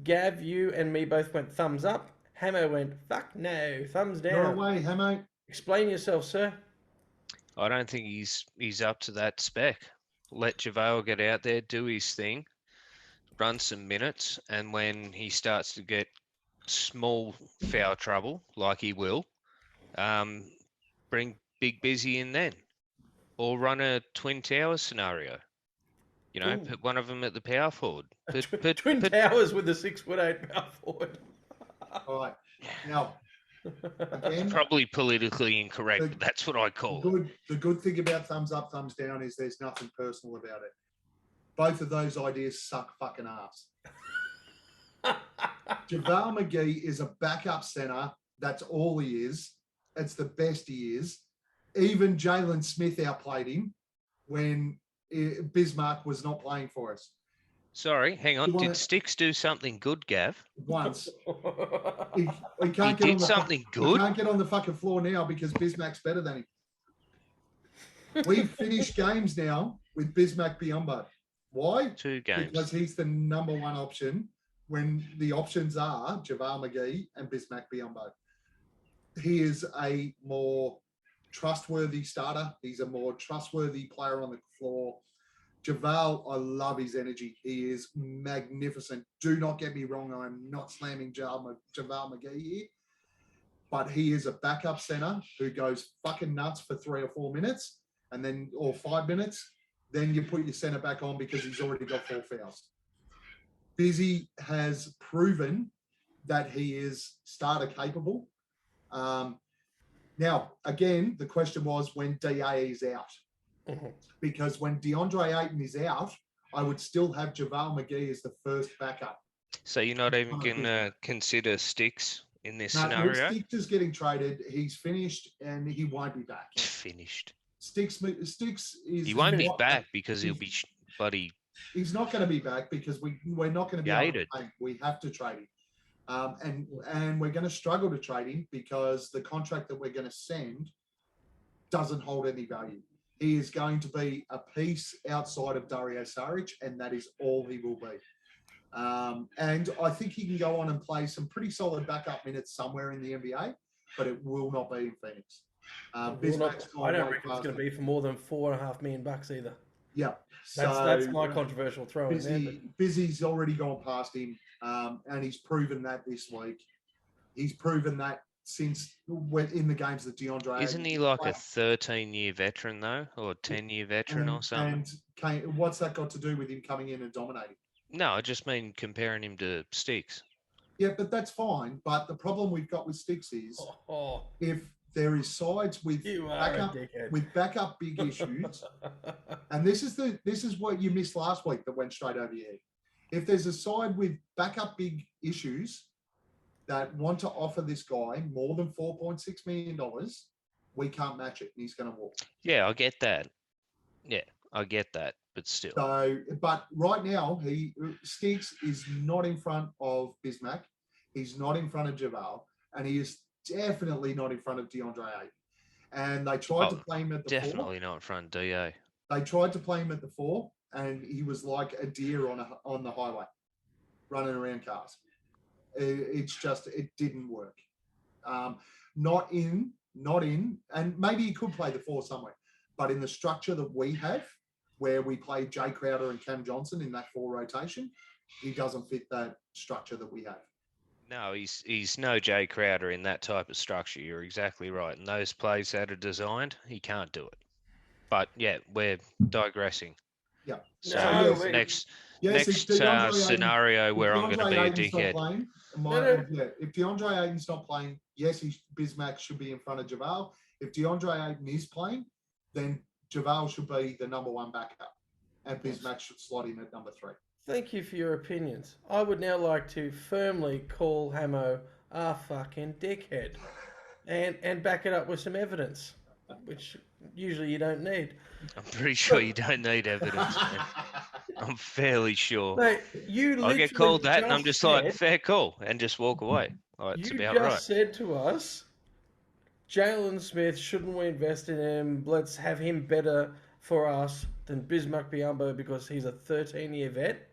[SPEAKER 5] Gav, you and me both went thumbs up. Hamo went, fuck no, thumbs
[SPEAKER 3] You're
[SPEAKER 5] down.
[SPEAKER 3] away, Hamo.
[SPEAKER 5] Explain yourself, sir.
[SPEAKER 4] I don't think he's up to that spec. Let JaVale get out there, do his thing, run some minutes, and when he starts to get small foul trouble, like he will, bring Big Busy in then. Or run a Twin Towers scenario. You know,
[SPEAKER 5] Ooh.
[SPEAKER 4] put one of them at the power forward.
[SPEAKER 5] Twin Towers with a 6'8" power forward.
[SPEAKER 3] All right. Now, again,
[SPEAKER 4] Probably politically incorrect, but that's what I call it.
[SPEAKER 3] the good thing about thumbs up, thumbs down is there's nothing personal about it. Both of those ideas suck fucking ass. JaVale McGee is a backup center. That's all he is. It's the best he is. Even Jalen Smith outplayed him when Bismarck was not playing for us.
[SPEAKER 4] Sorry, hang on. Did Sticks do something good, Gav?
[SPEAKER 3] Once. He
[SPEAKER 4] He
[SPEAKER 3] can't get on
[SPEAKER 4] did
[SPEAKER 3] the
[SPEAKER 4] something
[SPEAKER 3] He
[SPEAKER 4] good?
[SPEAKER 3] can't get on the fucking floor now because Bismack's better than him. We've finished games now with Bismack Biombo. Why?
[SPEAKER 4] 2 games.
[SPEAKER 3] Because he's the number one option when the options are JaVale McGee and Bismack Biombo. He is a more trustworthy starter. He's a more trustworthy player on the floor. JaVale, I love his energy. He is magnificent. Do not get me wrong. I'm not slamming JaVale McGee here, but he is a backup center who goes fucking nuts for 3 or 4 minutes and then, or 5 minutes. Then you put your center back on because he's already got 4 fouls. Busy has proven that he is starter capable. Now, again, the question was when DA is out. Because when DeAndre Ayton is out, I would still have JaVale McGee as the first backup.
[SPEAKER 4] So you're not even going to consider Sticks in this
[SPEAKER 3] No,
[SPEAKER 4] scenario?
[SPEAKER 3] Sticks is getting traded. He's finished and he won't be back.
[SPEAKER 4] Finished.
[SPEAKER 3] Sticks is...
[SPEAKER 4] He won't be back because he'll be bloody...
[SPEAKER 3] He's not going to be back because we're not going to be able to pay him. We have to trade him. And we're going to struggle to trade him because the contract that we're going to send doesn't hold any value. He is going to be a piece outside of Dario Saric, and that is all he will be. And I think he can go on and play some pretty solid backup minutes somewhere in the NBA, but it will not be in Phoenix.
[SPEAKER 5] I don't reckon it's going to be for more than $4.5 million either.
[SPEAKER 3] Yeah.
[SPEAKER 5] That's my controversial throw in there.
[SPEAKER 3] Busy's already gone past him, and he's proven that this week. He's proven that since in the games that DeAndre...
[SPEAKER 4] Isn't he like a 13-year veteran, though? Or 10-year veteran or something?
[SPEAKER 3] And what's that got to do with him coming in and dominating?
[SPEAKER 4] No, I just mean comparing him to Sticks.
[SPEAKER 3] Yeah, but that's fine. But the problem we've got with Sticks is if there is sides with backup big issues, and this is what you missed last week that went straight over your head. If there's a side with backup big issues that want to offer this guy more than $4.6 million, we can't match it, and he's going to walk.
[SPEAKER 4] Yeah, I get that. Yeah, I get that, but still.
[SPEAKER 3] So, but right now, Sticks is not in front of Bismack. He's not in front of JaVale, and he is definitely not in front of DeAndre Ayton. And they tried to play him at the 4.
[SPEAKER 4] Definitely not in front of DA.
[SPEAKER 3] They tried to play him at the 4, and he was like a deer on the highway, running around cars. It didn't work. Not in, and maybe he could play the 4 somewhere, but in the structure that we have, where we play Jay Crowder and Cam Johnson in that 4 rotation, he doesn't fit that structure that we have.
[SPEAKER 4] No, he's no Jay Crowder in that type of structure. You're exactly right. And those plays that are designed, he can't do it. But yeah, we're digressing.
[SPEAKER 3] Yeah.
[SPEAKER 4] So next scenario where I'm going to be a dickhead.
[SPEAKER 3] If DeAndre Ayton's not playing, yes, Bismack should be in front of JaVale. If DeAndre Ayton is playing, then JaVale should be the number 1 backup, and Bismack should slot in at number 3.
[SPEAKER 5] Thank you for your opinions. I would now like to firmly call Hamo a fucking dickhead. and back it up with some evidence, which usually you don't need.
[SPEAKER 4] I'm pretty sure you don't need evidence, man. I'm fairly sure.
[SPEAKER 5] Mate, you
[SPEAKER 4] I
[SPEAKER 5] literally
[SPEAKER 4] get called that, and I'm just like,
[SPEAKER 5] said,
[SPEAKER 4] fair call, and just walk away. Like, it's
[SPEAKER 5] you
[SPEAKER 4] about
[SPEAKER 5] just
[SPEAKER 4] right.
[SPEAKER 5] said to us, Jalen Smith, shouldn't we invest in him? Let's have him better for us than Bismarck Biombo because he's a 13-year vet.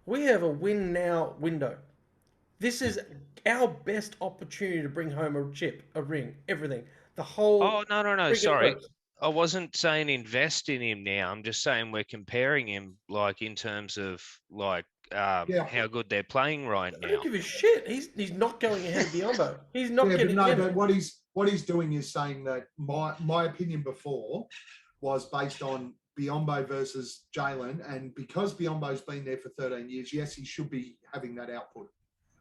[SPEAKER 5] We have a win now window. This is our best opportunity to bring home a chip, a ring, everything. The whole.
[SPEAKER 4] Oh, no,
[SPEAKER 5] friggin'
[SPEAKER 4] sorry.
[SPEAKER 5] works.
[SPEAKER 4] I wasn't saying invest in him now. I'm just saying we're comparing him, like, in terms of, like,
[SPEAKER 3] Yeah.
[SPEAKER 4] how good they're playing right
[SPEAKER 5] I
[SPEAKER 4] now.
[SPEAKER 5] don't give a shit. He's not going ahead of Biombo. He's not
[SPEAKER 3] Yeah, but
[SPEAKER 5] getting
[SPEAKER 3] no,
[SPEAKER 5] in.
[SPEAKER 3] but what he's doing is saying that my opinion before was based on Biombo versus Jalen, and because Biombo's been there for 13 years, yes, he should be having that output.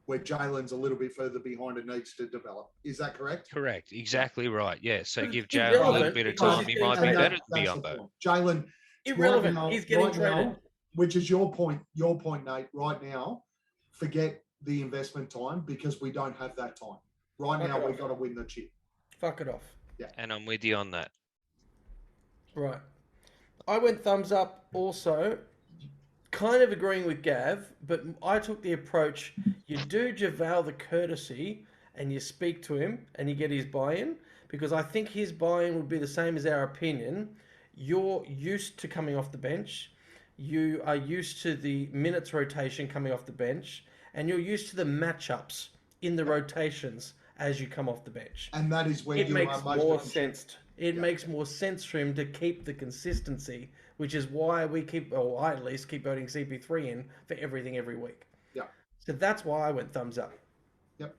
[SPEAKER 3] Where Jalen's a little bit further behind and needs to develop. Is that correct?
[SPEAKER 4] Correct. Exactly right. Yeah. So
[SPEAKER 5] But
[SPEAKER 4] give
[SPEAKER 5] it's
[SPEAKER 4] Jalen a little
[SPEAKER 5] irrelevant
[SPEAKER 4] bit of
[SPEAKER 5] because
[SPEAKER 4] time.
[SPEAKER 5] he's
[SPEAKER 4] He might
[SPEAKER 5] getting
[SPEAKER 4] be
[SPEAKER 5] traded.
[SPEAKER 4] better than
[SPEAKER 3] That's the
[SPEAKER 4] Biombo.
[SPEAKER 3] point. Jalen,
[SPEAKER 5] Irrelevant.
[SPEAKER 3] right now,
[SPEAKER 5] He's getting
[SPEAKER 3] right
[SPEAKER 5] traded.
[SPEAKER 3] now, which is your point, Nate. Right now, forget the investment time because we don't have that time. Right
[SPEAKER 5] Fuck
[SPEAKER 3] now,
[SPEAKER 5] it
[SPEAKER 3] we've
[SPEAKER 5] off.
[SPEAKER 3] got to win the chip.
[SPEAKER 5] Fuck it off.
[SPEAKER 4] And I'm with you on that.
[SPEAKER 5] Right. I went thumbs up also, kind of agreeing with Gav, but I took the approach you do Javal the courtesy and you speak to him and you get his buy-in, because I think his buy-in would be the same as our opinion. You're used to coming off the bench. You are used to the minutes rotation coming off the bench, and you're used to the matchups in the rotations as you come off the bench.
[SPEAKER 3] And that is where
[SPEAKER 5] It
[SPEAKER 3] you
[SPEAKER 5] makes
[SPEAKER 3] are most
[SPEAKER 5] more
[SPEAKER 3] efficient.
[SPEAKER 5] sense. It makes more sense for him to keep the consistency, which is why we keep, or I at least keep voting CP3 in for everything every week.
[SPEAKER 3] Yeah.
[SPEAKER 5] So that's why I went thumbs up.
[SPEAKER 3] Yep.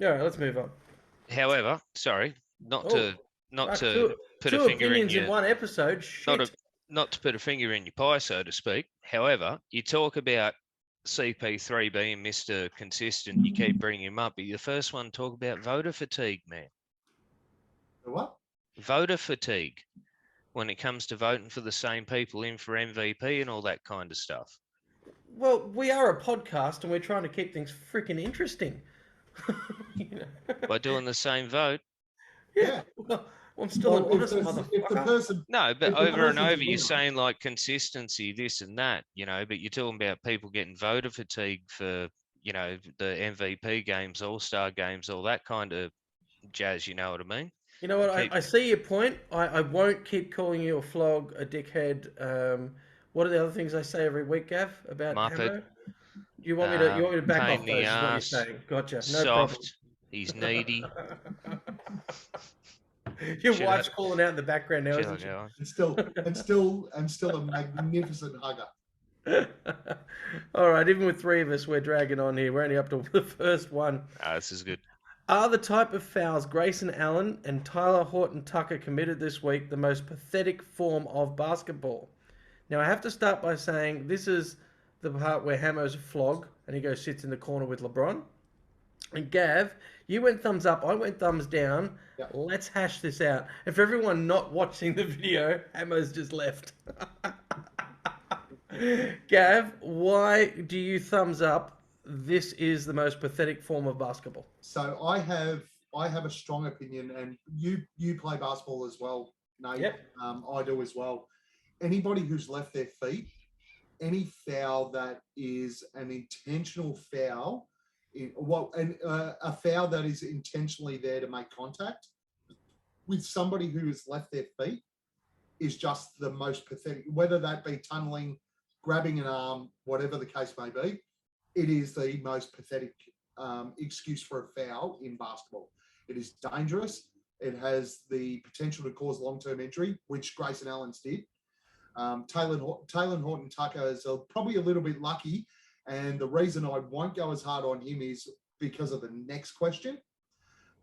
[SPEAKER 5] All right, let's move on.
[SPEAKER 4] However, sorry, not to put
[SPEAKER 5] two
[SPEAKER 4] a finger in
[SPEAKER 5] opinions in
[SPEAKER 4] your
[SPEAKER 5] one episode. Shit.
[SPEAKER 4] not to put a finger in your pie, so to speak. However, you talk about CP3 being Mr. Consistent, you keep bringing him up, but you're the first one to talk about voter fatigue, man.
[SPEAKER 3] The what?
[SPEAKER 4] Voter fatigue when it comes to voting for the same people in for MVP and all that kind of stuff.
[SPEAKER 5] Well, we are a podcast and we're trying to keep things freaking interesting. You know?
[SPEAKER 4] By doing the same vote.
[SPEAKER 5] Yeah. Well, I'm still an honest
[SPEAKER 3] if the
[SPEAKER 5] motherfucker.
[SPEAKER 3] person,
[SPEAKER 4] No, but
[SPEAKER 3] if the
[SPEAKER 4] over and
[SPEAKER 3] person's a
[SPEAKER 4] over, you're
[SPEAKER 3] winner-
[SPEAKER 4] saying like consistency, this and that, you know, but you're talking about people getting voter fatigue for, you know, the MVP games, All-Star games, all that kind of jazz, you know what I mean?
[SPEAKER 5] You know what?
[SPEAKER 4] Keep-
[SPEAKER 5] I see your point. I won't keep calling you a flog, a dickhead. What are the other things I say every week, Gav, about
[SPEAKER 4] Muppet.
[SPEAKER 5] Hamo? You want me to back
[SPEAKER 4] pain
[SPEAKER 5] off
[SPEAKER 4] in
[SPEAKER 5] those?
[SPEAKER 4] the
[SPEAKER 5] Is what you're
[SPEAKER 4] arse,
[SPEAKER 5] saying? Gotcha. No
[SPEAKER 4] soft, he's needy.
[SPEAKER 5] problem. Your
[SPEAKER 4] Shit,
[SPEAKER 5] wife's calling out in the background now,
[SPEAKER 4] Shit
[SPEAKER 5] isn't
[SPEAKER 4] like
[SPEAKER 5] she?
[SPEAKER 4] that.
[SPEAKER 3] and still a magnificent hugger.
[SPEAKER 5] All right. Even with three of us, we're dragging on here. We're only up to the first one.
[SPEAKER 4] This is good.
[SPEAKER 5] Are the type of fouls Grayson Allen and Tyler Horton Tucker committed this week the most pathetic form of basketball? Now, I have to start by saying this is the part where Hamo's a flog and he goes sits in the corner with LeBron. And Gav, you went thumbs up, I went thumbs down.
[SPEAKER 3] Yep.
[SPEAKER 5] Let's hash this out. And for everyone not watching the video, Hamo's just left. Gav, why do you thumbs up? This is the most pathetic form of basketball.
[SPEAKER 3] So I have a strong opinion, and you play basketball as well, Nate.
[SPEAKER 5] Yep.
[SPEAKER 3] I do as well. Anybody who's left their feet, any foul that is an intentional foul, a foul that is intentionally there to make contact with somebody who has left their feet is just the most pathetic, whether that be tunneling, grabbing an arm, whatever the case may be. It is the most pathetic excuse for a foul in basketball. It is dangerous. It has the potential to cause long-term injury, which Grayson Allen's did. Taylor Horton Tucker is probably a little bit lucky, and the reason I won't go as hard on him is because of the next question.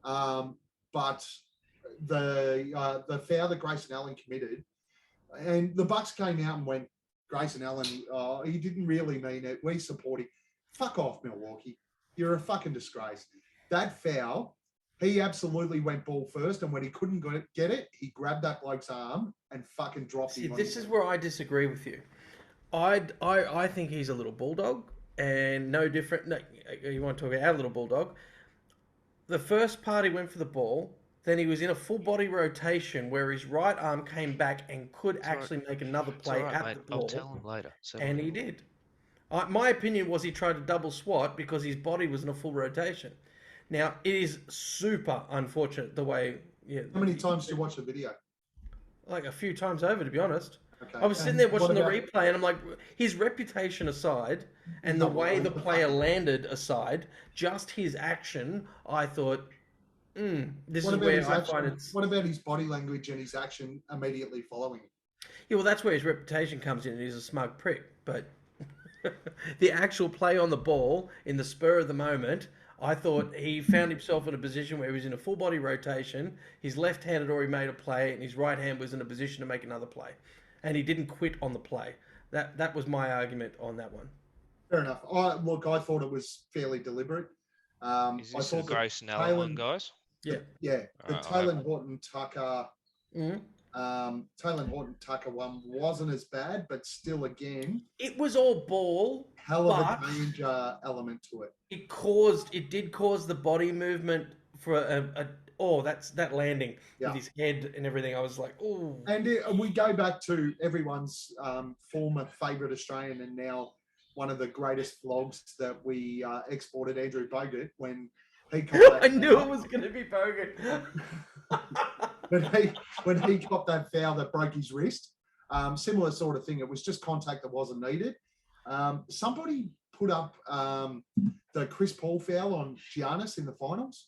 [SPEAKER 3] But the foul that Grayson Allen committed, and the Bucks came out and went, Grayson Allen, he didn't really mean it. We support him. Fuck off, Milwaukee. You're a fucking disgrace. That foul, he absolutely went ball first, and when he couldn't get it, he grabbed that bloke's arm and fucking dropped him.
[SPEAKER 5] This is where I disagree with you. I think he's a little bulldog, and no different. No, you want to talk about our little bulldog? The first part he went for the ball, then he was in a full body rotation where his right arm came back and could
[SPEAKER 4] all right.
[SPEAKER 5] actually make another
[SPEAKER 4] It's all
[SPEAKER 5] play
[SPEAKER 4] right,
[SPEAKER 5] at
[SPEAKER 4] mate.
[SPEAKER 5] the
[SPEAKER 4] I'll
[SPEAKER 5] ball,
[SPEAKER 4] tell him later. So
[SPEAKER 5] and he did. My opinion was he tried to double swat because his body was in a full rotation. Now, it is super unfortunate the way... Yeah,
[SPEAKER 3] How many times did you watch the video?
[SPEAKER 5] like a few times over, to be honest.
[SPEAKER 3] Okay.
[SPEAKER 5] I was sitting
[SPEAKER 3] And
[SPEAKER 5] there
[SPEAKER 3] what
[SPEAKER 5] watching the
[SPEAKER 3] about-
[SPEAKER 5] replay, and I'm like, his reputation aside, and the
[SPEAKER 3] Double
[SPEAKER 5] way the
[SPEAKER 3] over the
[SPEAKER 5] player
[SPEAKER 3] fucking-
[SPEAKER 5] landed aside, just his action, I thought, this
[SPEAKER 3] What
[SPEAKER 5] is
[SPEAKER 3] about
[SPEAKER 5] where
[SPEAKER 3] his
[SPEAKER 5] I
[SPEAKER 3] action?
[SPEAKER 5] find it's...
[SPEAKER 3] What about his body language and his action immediately following it?
[SPEAKER 5] Yeah, well, that's where his reputation comes in. He's a smug prick. But the actual play on the ball in the spur of the moment, I thought he found himself in a position where he was in a full body rotation. His left hand had already made a play, and his right hand was in a position to make another play, and he didn't quit on the play. That was my argument on that one.
[SPEAKER 3] Fair enough. I thought it was fairly deliberate.
[SPEAKER 4] Is
[SPEAKER 3] I
[SPEAKER 4] this the
[SPEAKER 3] thought that
[SPEAKER 4] Grayson Allen one,
[SPEAKER 3] Taylor-
[SPEAKER 4] guys?
[SPEAKER 5] Yeah.
[SPEAKER 3] the
[SPEAKER 4] Alright,
[SPEAKER 3] Taylor Horton Tucker,
[SPEAKER 5] Mhm.
[SPEAKER 3] Taylor Horton Tucker one wasn't as bad, but still, again,
[SPEAKER 5] It was all ball,
[SPEAKER 3] hell of
[SPEAKER 5] but
[SPEAKER 3] a danger element to it.
[SPEAKER 5] it did cause the body movement for that landing
[SPEAKER 3] Yeah.
[SPEAKER 5] with his head and everything. I was like, oh.
[SPEAKER 3] And we go back to everyone's former favourite Australian and now one of the greatest vlogs that we exported, Andrew Bogut, when he caught that
[SPEAKER 5] I knew it
[SPEAKER 3] foul.
[SPEAKER 5] was going to be Bogut.
[SPEAKER 3] when he got that foul that broke his wrist. Similar sort of thing. It was just contact that wasn't needed. Somebody put up the Chris Paul foul on Giannis in the finals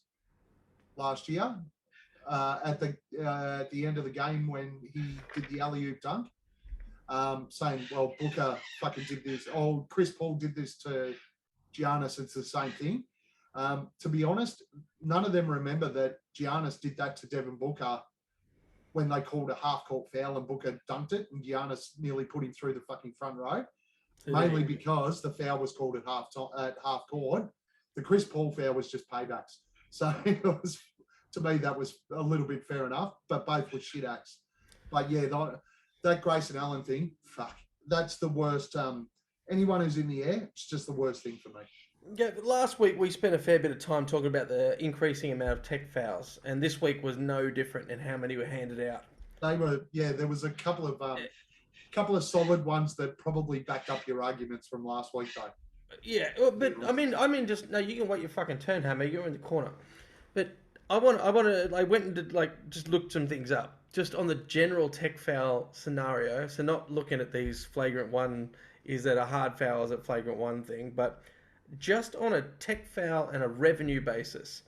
[SPEAKER 3] last year at the end of the game when he did the alley-oop dunk, saying, well, Booker fucking did this. Oh, Chris Paul did this to Giannis. It's the same thing. To be honest, none of them remember that Giannis did that to Devin Booker when they called a half-court foul and Booker dunked it and Giannis nearly put him through the fucking front row, mainly because the foul was called at half court. The Chris Paul foul was just paybacks. So it was, to me, that was a little bit fair enough, but both were shit acts. But yeah, that Grayson Allen thing, fuck, that's the worst. Anyone who's in the air, it's just the worst thing for me.
[SPEAKER 5] Yeah, but last week we spent a fair bit of time talking about the increasing amount of tech fouls, and this week was no different in how many were handed out.
[SPEAKER 3] They were, yeah, there was a couple of solid ones that probably backed up your arguments from last week, though.
[SPEAKER 5] Yeah, but I mean, just no. You can wait your fucking turn, Hammer. You're in the corner. But I went and just looked some things up, just on the general tech foul scenario. So not looking at these flagrant one, is that a hard foul, is it flagrant one thing, but just on a tech foul and a revenue basis.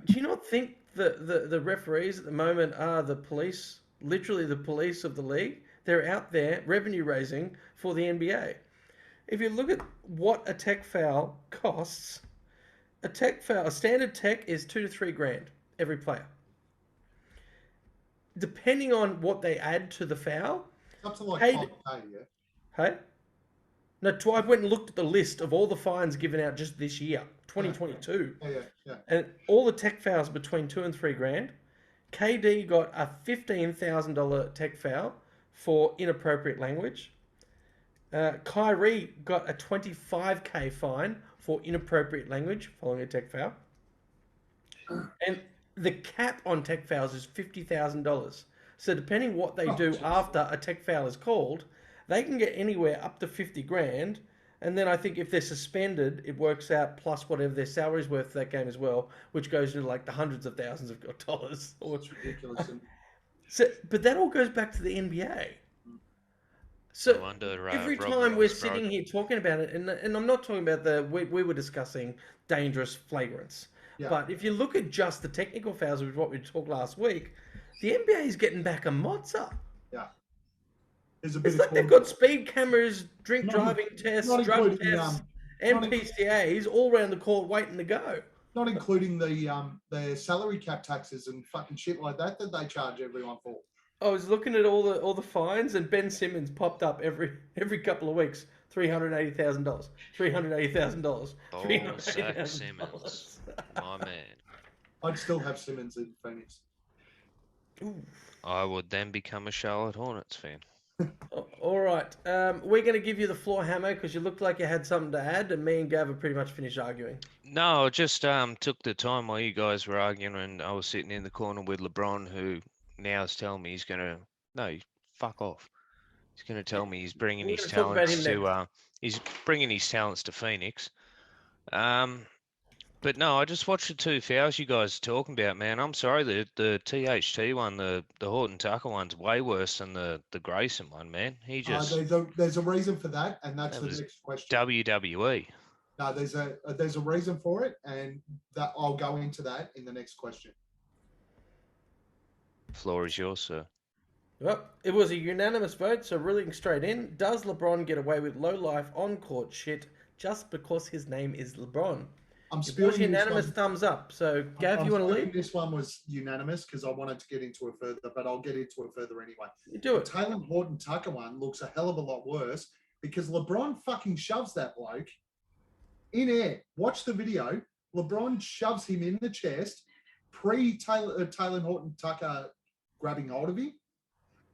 [SPEAKER 5] Do you not think the referees at the moment are the police, literally the police of the league? They're out there revenue raising for the NBA. If you look at what a tech foul costs, a standard tech is $2 to $3 grand every player. Depending on what they add to the foul,
[SPEAKER 3] Up to like
[SPEAKER 5] Hey,
[SPEAKER 3] 5K, yeah.
[SPEAKER 5] hey? No, I went and looked at the list of all the fines given out just this year, 2022.
[SPEAKER 3] Yeah.
[SPEAKER 5] And all the tech fouls between $2 and $3 grand. KD got a $15,000 tech foul for inappropriate language. Kyrie got a $25K fine for inappropriate language following a tech foul. And the cap on tech fouls is $50,000. So depending what they do
[SPEAKER 3] Jesus.
[SPEAKER 5] after a tech foul is called, they can get anywhere up to 50 grand. And then I think if they're suspended, it works out plus whatever their salary's worth for that game as well, which goes into like the hundreds of thousands of dollars.
[SPEAKER 3] It's ridiculous. And
[SPEAKER 5] So, but that all goes back to the NBA. So
[SPEAKER 4] No wonder,
[SPEAKER 5] every
[SPEAKER 4] Rob
[SPEAKER 5] time we're
[SPEAKER 4] Ross
[SPEAKER 5] sitting
[SPEAKER 4] broke.
[SPEAKER 5] here talking about it, and I'm not talking about we were discussing dangerous flagrants.
[SPEAKER 3] Yeah.
[SPEAKER 5] But if you look at just the technical fouls, which is what we talked last week, the NBA is getting back a mozza.
[SPEAKER 3] yeah. There's a bit
[SPEAKER 5] It's
[SPEAKER 3] of
[SPEAKER 5] like they've got speed cameras, drink
[SPEAKER 3] Not-
[SPEAKER 5] driving tests,
[SPEAKER 3] not
[SPEAKER 5] drug
[SPEAKER 3] including,
[SPEAKER 5] tests,
[SPEAKER 3] not in-
[SPEAKER 5] MPCAs all around the court waiting to go.
[SPEAKER 3] not including the salary cap taxes and fucking shit like that they charge everyone for.
[SPEAKER 5] I was looking at all the fines, and Ben Simmons popped up every couple of weeks. $380,000, $380,000,
[SPEAKER 4] Oh, Zach Simmons, my man.
[SPEAKER 3] I'd still have Simmons in Phoenix.
[SPEAKER 5] Ooh.
[SPEAKER 4] I would then become a Charlotte Hornets fan.
[SPEAKER 5] All right. We're going to give you the floor, Hammer, because you looked like you had something to add, and me and Gav have pretty much finished arguing.
[SPEAKER 4] No, I just took the time while you guys were arguing, and I was sitting in the corner with LeBron, who now is telling me he's gonna no, fuck off. He's gonna tell me he's bringing
[SPEAKER 5] We're
[SPEAKER 4] his
[SPEAKER 5] going to talk about him
[SPEAKER 4] talents
[SPEAKER 5] next.
[SPEAKER 4] to he's bringing his talents to Phoenix. Um, but no, I just watched the two fouls you guys are talking about, man. I'm sorry, the THT one, the Horton Tucker one's way worse than the Grayson one, man. He just
[SPEAKER 3] There's a reason for that, and that's
[SPEAKER 4] that
[SPEAKER 3] the
[SPEAKER 4] was
[SPEAKER 3] next question.
[SPEAKER 4] WWE.
[SPEAKER 3] No, there's a reason for it, and that I'll go into that in the next question.
[SPEAKER 4] Floor is yours, sir.
[SPEAKER 5] Well, it was a unanimous vote, so reeling straight in. Does LeBron get away with low-life on-court shit just because his name is LeBron?
[SPEAKER 3] I'm
[SPEAKER 5] It was
[SPEAKER 3] spewing this
[SPEAKER 5] unanimous
[SPEAKER 3] one.
[SPEAKER 5] thumbs up. So, Gav,
[SPEAKER 3] I'm
[SPEAKER 5] you want to
[SPEAKER 3] spewing
[SPEAKER 5] lead?
[SPEAKER 3] This one was unanimous because I wanted to get into it further, but I'll get into it further anyway.
[SPEAKER 5] You do
[SPEAKER 3] The
[SPEAKER 5] it.
[SPEAKER 3] Taylor Horton Tucker one looks a hell of a lot worse because LeBron fucking shoves that bloke in air. Watch the video. LeBron shoves him in the chest Taylor Horton Tucker grabbing hold of him.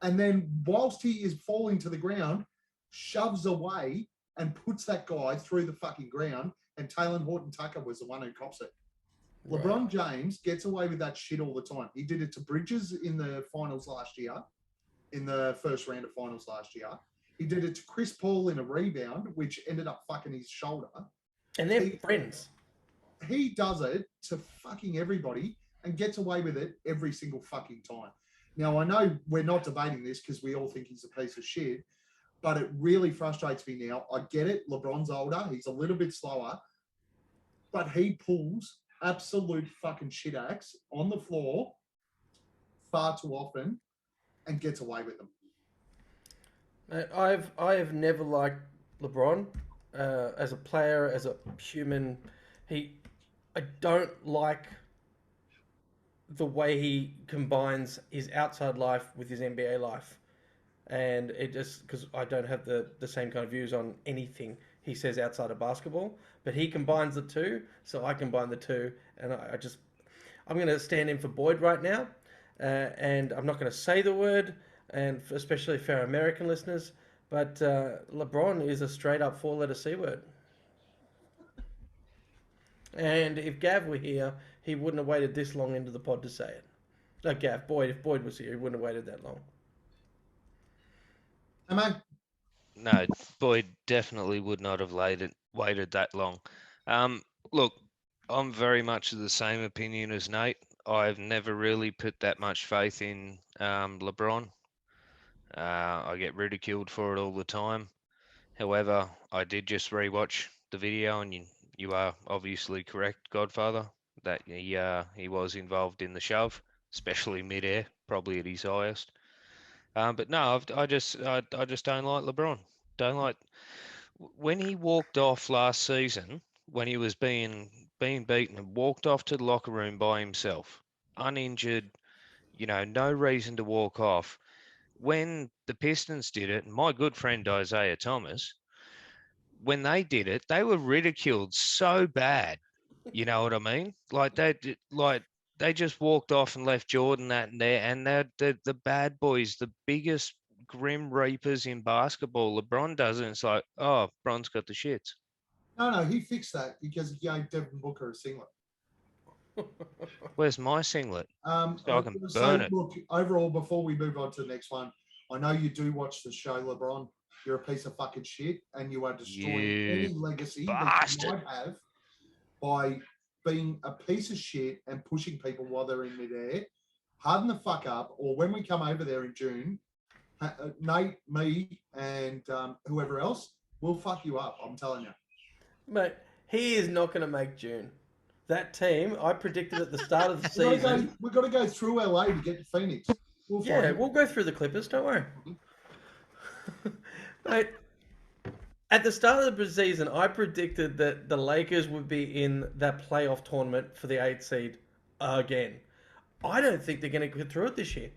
[SPEAKER 3] And then whilst he is falling to the ground, shoves away and puts that guy through the fucking ground. And Taylor Horton Tucker was the one who cops it.
[SPEAKER 5] Right.
[SPEAKER 3] LeBron James gets away with that shit all the time. He did it to Bridges in the finals last year, in the first round of finals last year. He did it to Chris Paul in a rebound, which ended up fucking his shoulder.
[SPEAKER 5] And they're friends.
[SPEAKER 3] He does it to fucking everybody and gets away with it every single fucking time. Now, I know we're not debating this because we all think he's a piece of shit, but it really frustrates me now. I get it. LeBron's older. He's a little bit slower, but he pulls absolute fucking shit axe on the floor far too often and gets away with them.
[SPEAKER 5] I have never liked LeBron as a player, as a human. I don't like the way he combines his outside life with his NBA life, and it just because I don't have the same kind of views on anything he says outside of basketball, but he combines the two, so I combine the two, and I'm going to stand in for Boyd right now, and I'm not going to say the word, and especially for our American listeners, but LeBron is a straight up four-letter C word. And if Gav were here, he wouldn't have waited this long into the pod to say it. No, Gav, Boyd, if Boyd was here, he wouldn't have waited that long.
[SPEAKER 3] Am I?
[SPEAKER 4] No, Boyd definitely would not have waited that long. Look, I'm very much of the same opinion as Nate. I've never really put that much faith in LeBron. I get ridiculed for it all the time. However, I did just rewatch the video, and you are obviously correct, Godfather, that he was involved in the shove, especially midair, probably at his highest. But no, I just don't like LeBron. Don't like when he walked off last season when he was being beaten and walked off to the locker room by himself, uninjured. No reason to walk off. When the Pistons did it, and my good friend Isaiah Thomas, when they did it, they were ridiculed so bad. You know what I mean? Like they just walked off and left Jordan that and there, and they're the bad boys, the biggest grim reapers in basketball. LeBron does it. It's like, oh, Bron's got the shits.
[SPEAKER 3] No, he fixed that because he gave Devin Booker a singlet.
[SPEAKER 4] Where's my singlet? So I can
[SPEAKER 3] So
[SPEAKER 4] burn it.
[SPEAKER 3] look, overall, before we move on to the next one, I know you do watch the show, LeBron. You're a piece of fucking shit, and you are destroying any legacy that you might have by being a piece of shit and pushing people while they're in midair. Harden the fuck up, or when we come over there in June, Nate, me, and whoever else will fuck you up. I'm telling you.
[SPEAKER 5] Mate, he is not going to make June. That team, I predicted at the start of the season.
[SPEAKER 3] We've got to go through LA to get to Phoenix. We'll
[SPEAKER 5] go through the Clippers. Don't worry. Mate, at the start of the season, I predicted that the Lakers would be in that playoff tournament for the 8th seed again. I don't think they're going to get through it this year.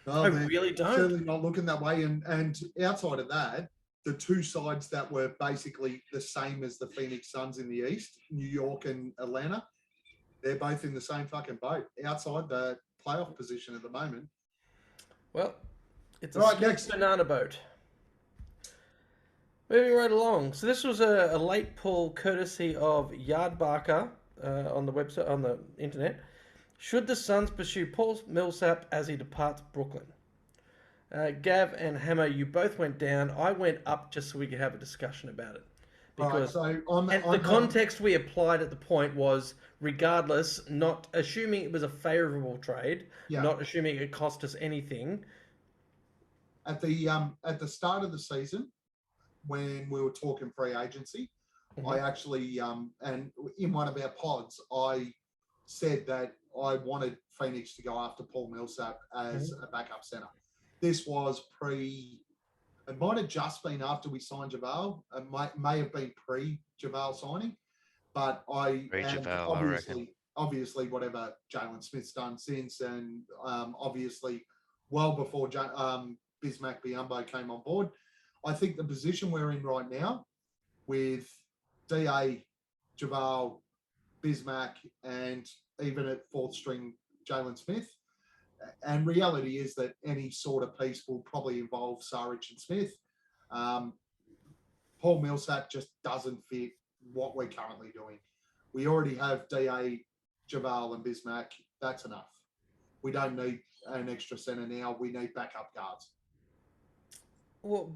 [SPEAKER 3] No,
[SPEAKER 5] I really don't.
[SPEAKER 3] Certainly not looking that way. And outside of that, the two sides that were basically the same as the Phoenix Suns in the East, New York and Atlanta, they're both in the same fucking boat outside the playoff position at the moment.
[SPEAKER 5] Well, It's a
[SPEAKER 3] Right,
[SPEAKER 5] skunk
[SPEAKER 3] next.
[SPEAKER 5] banana boat. Moving right along. So this was a late pull courtesy of Yardbarker on the website on the internet. Should the Suns pursue Paul Millsap as he departs Brooklyn? Gav and Hammer, you both went down. I went up just so we could have a discussion about it.
[SPEAKER 3] All right,
[SPEAKER 5] Because
[SPEAKER 3] so
[SPEAKER 5] and the context we applied at the point was, regardless, not assuming it was a favourable trade,
[SPEAKER 3] Yeah.
[SPEAKER 5] not assuming it cost us anything.
[SPEAKER 3] at the start of the season, when we were talking free agency, I actually and in one of our pods, I said that I wanted Phoenix to go after Paul Millsap as a backup center. This was it might have just been after we signed JaVale. It may have been pre-JaVale signing, but
[SPEAKER 4] Pre-JaVale, I reckon.
[SPEAKER 3] obviously whatever Jalen Smith's done since, and obviously well before Bismack Biyombo came on board. I think the position we're in right now with DA, JaVale, Bismack, and even at fourth string Jalen Smith, and reality is that any sort of piece will probably involve Saric and Smith. Paul Millsap just doesn't fit what we're currently doing. We already have DA, JaVale, and Bismack. That's enough. We don't need an extra center now. We need backup guards.
[SPEAKER 5] Well,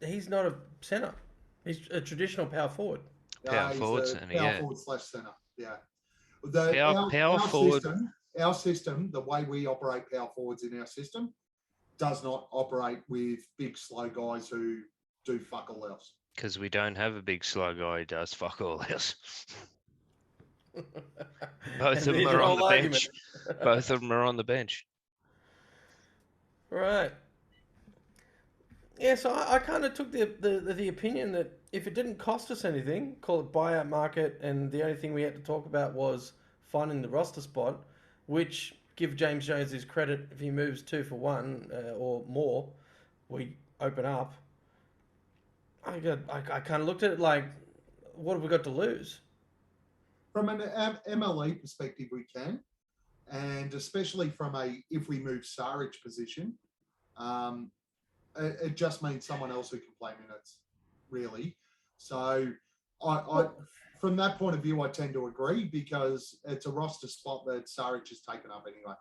[SPEAKER 5] he's not a center? He's a traditional power forward.
[SPEAKER 4] Power forward
[SPEAKER 3] center,
[SPEAKER 4] yeah.
[SPEAKER 3] Forward / center. Yeah.
[SPEAKER 4] Power forward.
[SPEAKER 3] Our system, the way we operate power forwards in our system, does not operate with big slow guys who do fuck all else.
[SPEAKER 4] Because we don't have a big slow guy who does fuck all else. Both of them are on the bench. Both of them are on the bench.
[SPEAKER 5] Right. Yeah, so I kind of took the opinion that if it didn't cost us anything, call it buyout market, and the only thing we had to talk about was finding the roster spot, which, give James Jones his credit, if he moves 2 for 1 or more, we open up. I kind of looked at it like, what have we got to lose?
[SPEAKER 3] From an MLE perspective, we can, and especially from if we move Saric position, it just means someone else who can play minutes, really. So I from that point of view, I tend to agree because it's a roster spot that Saric has taken up anyway.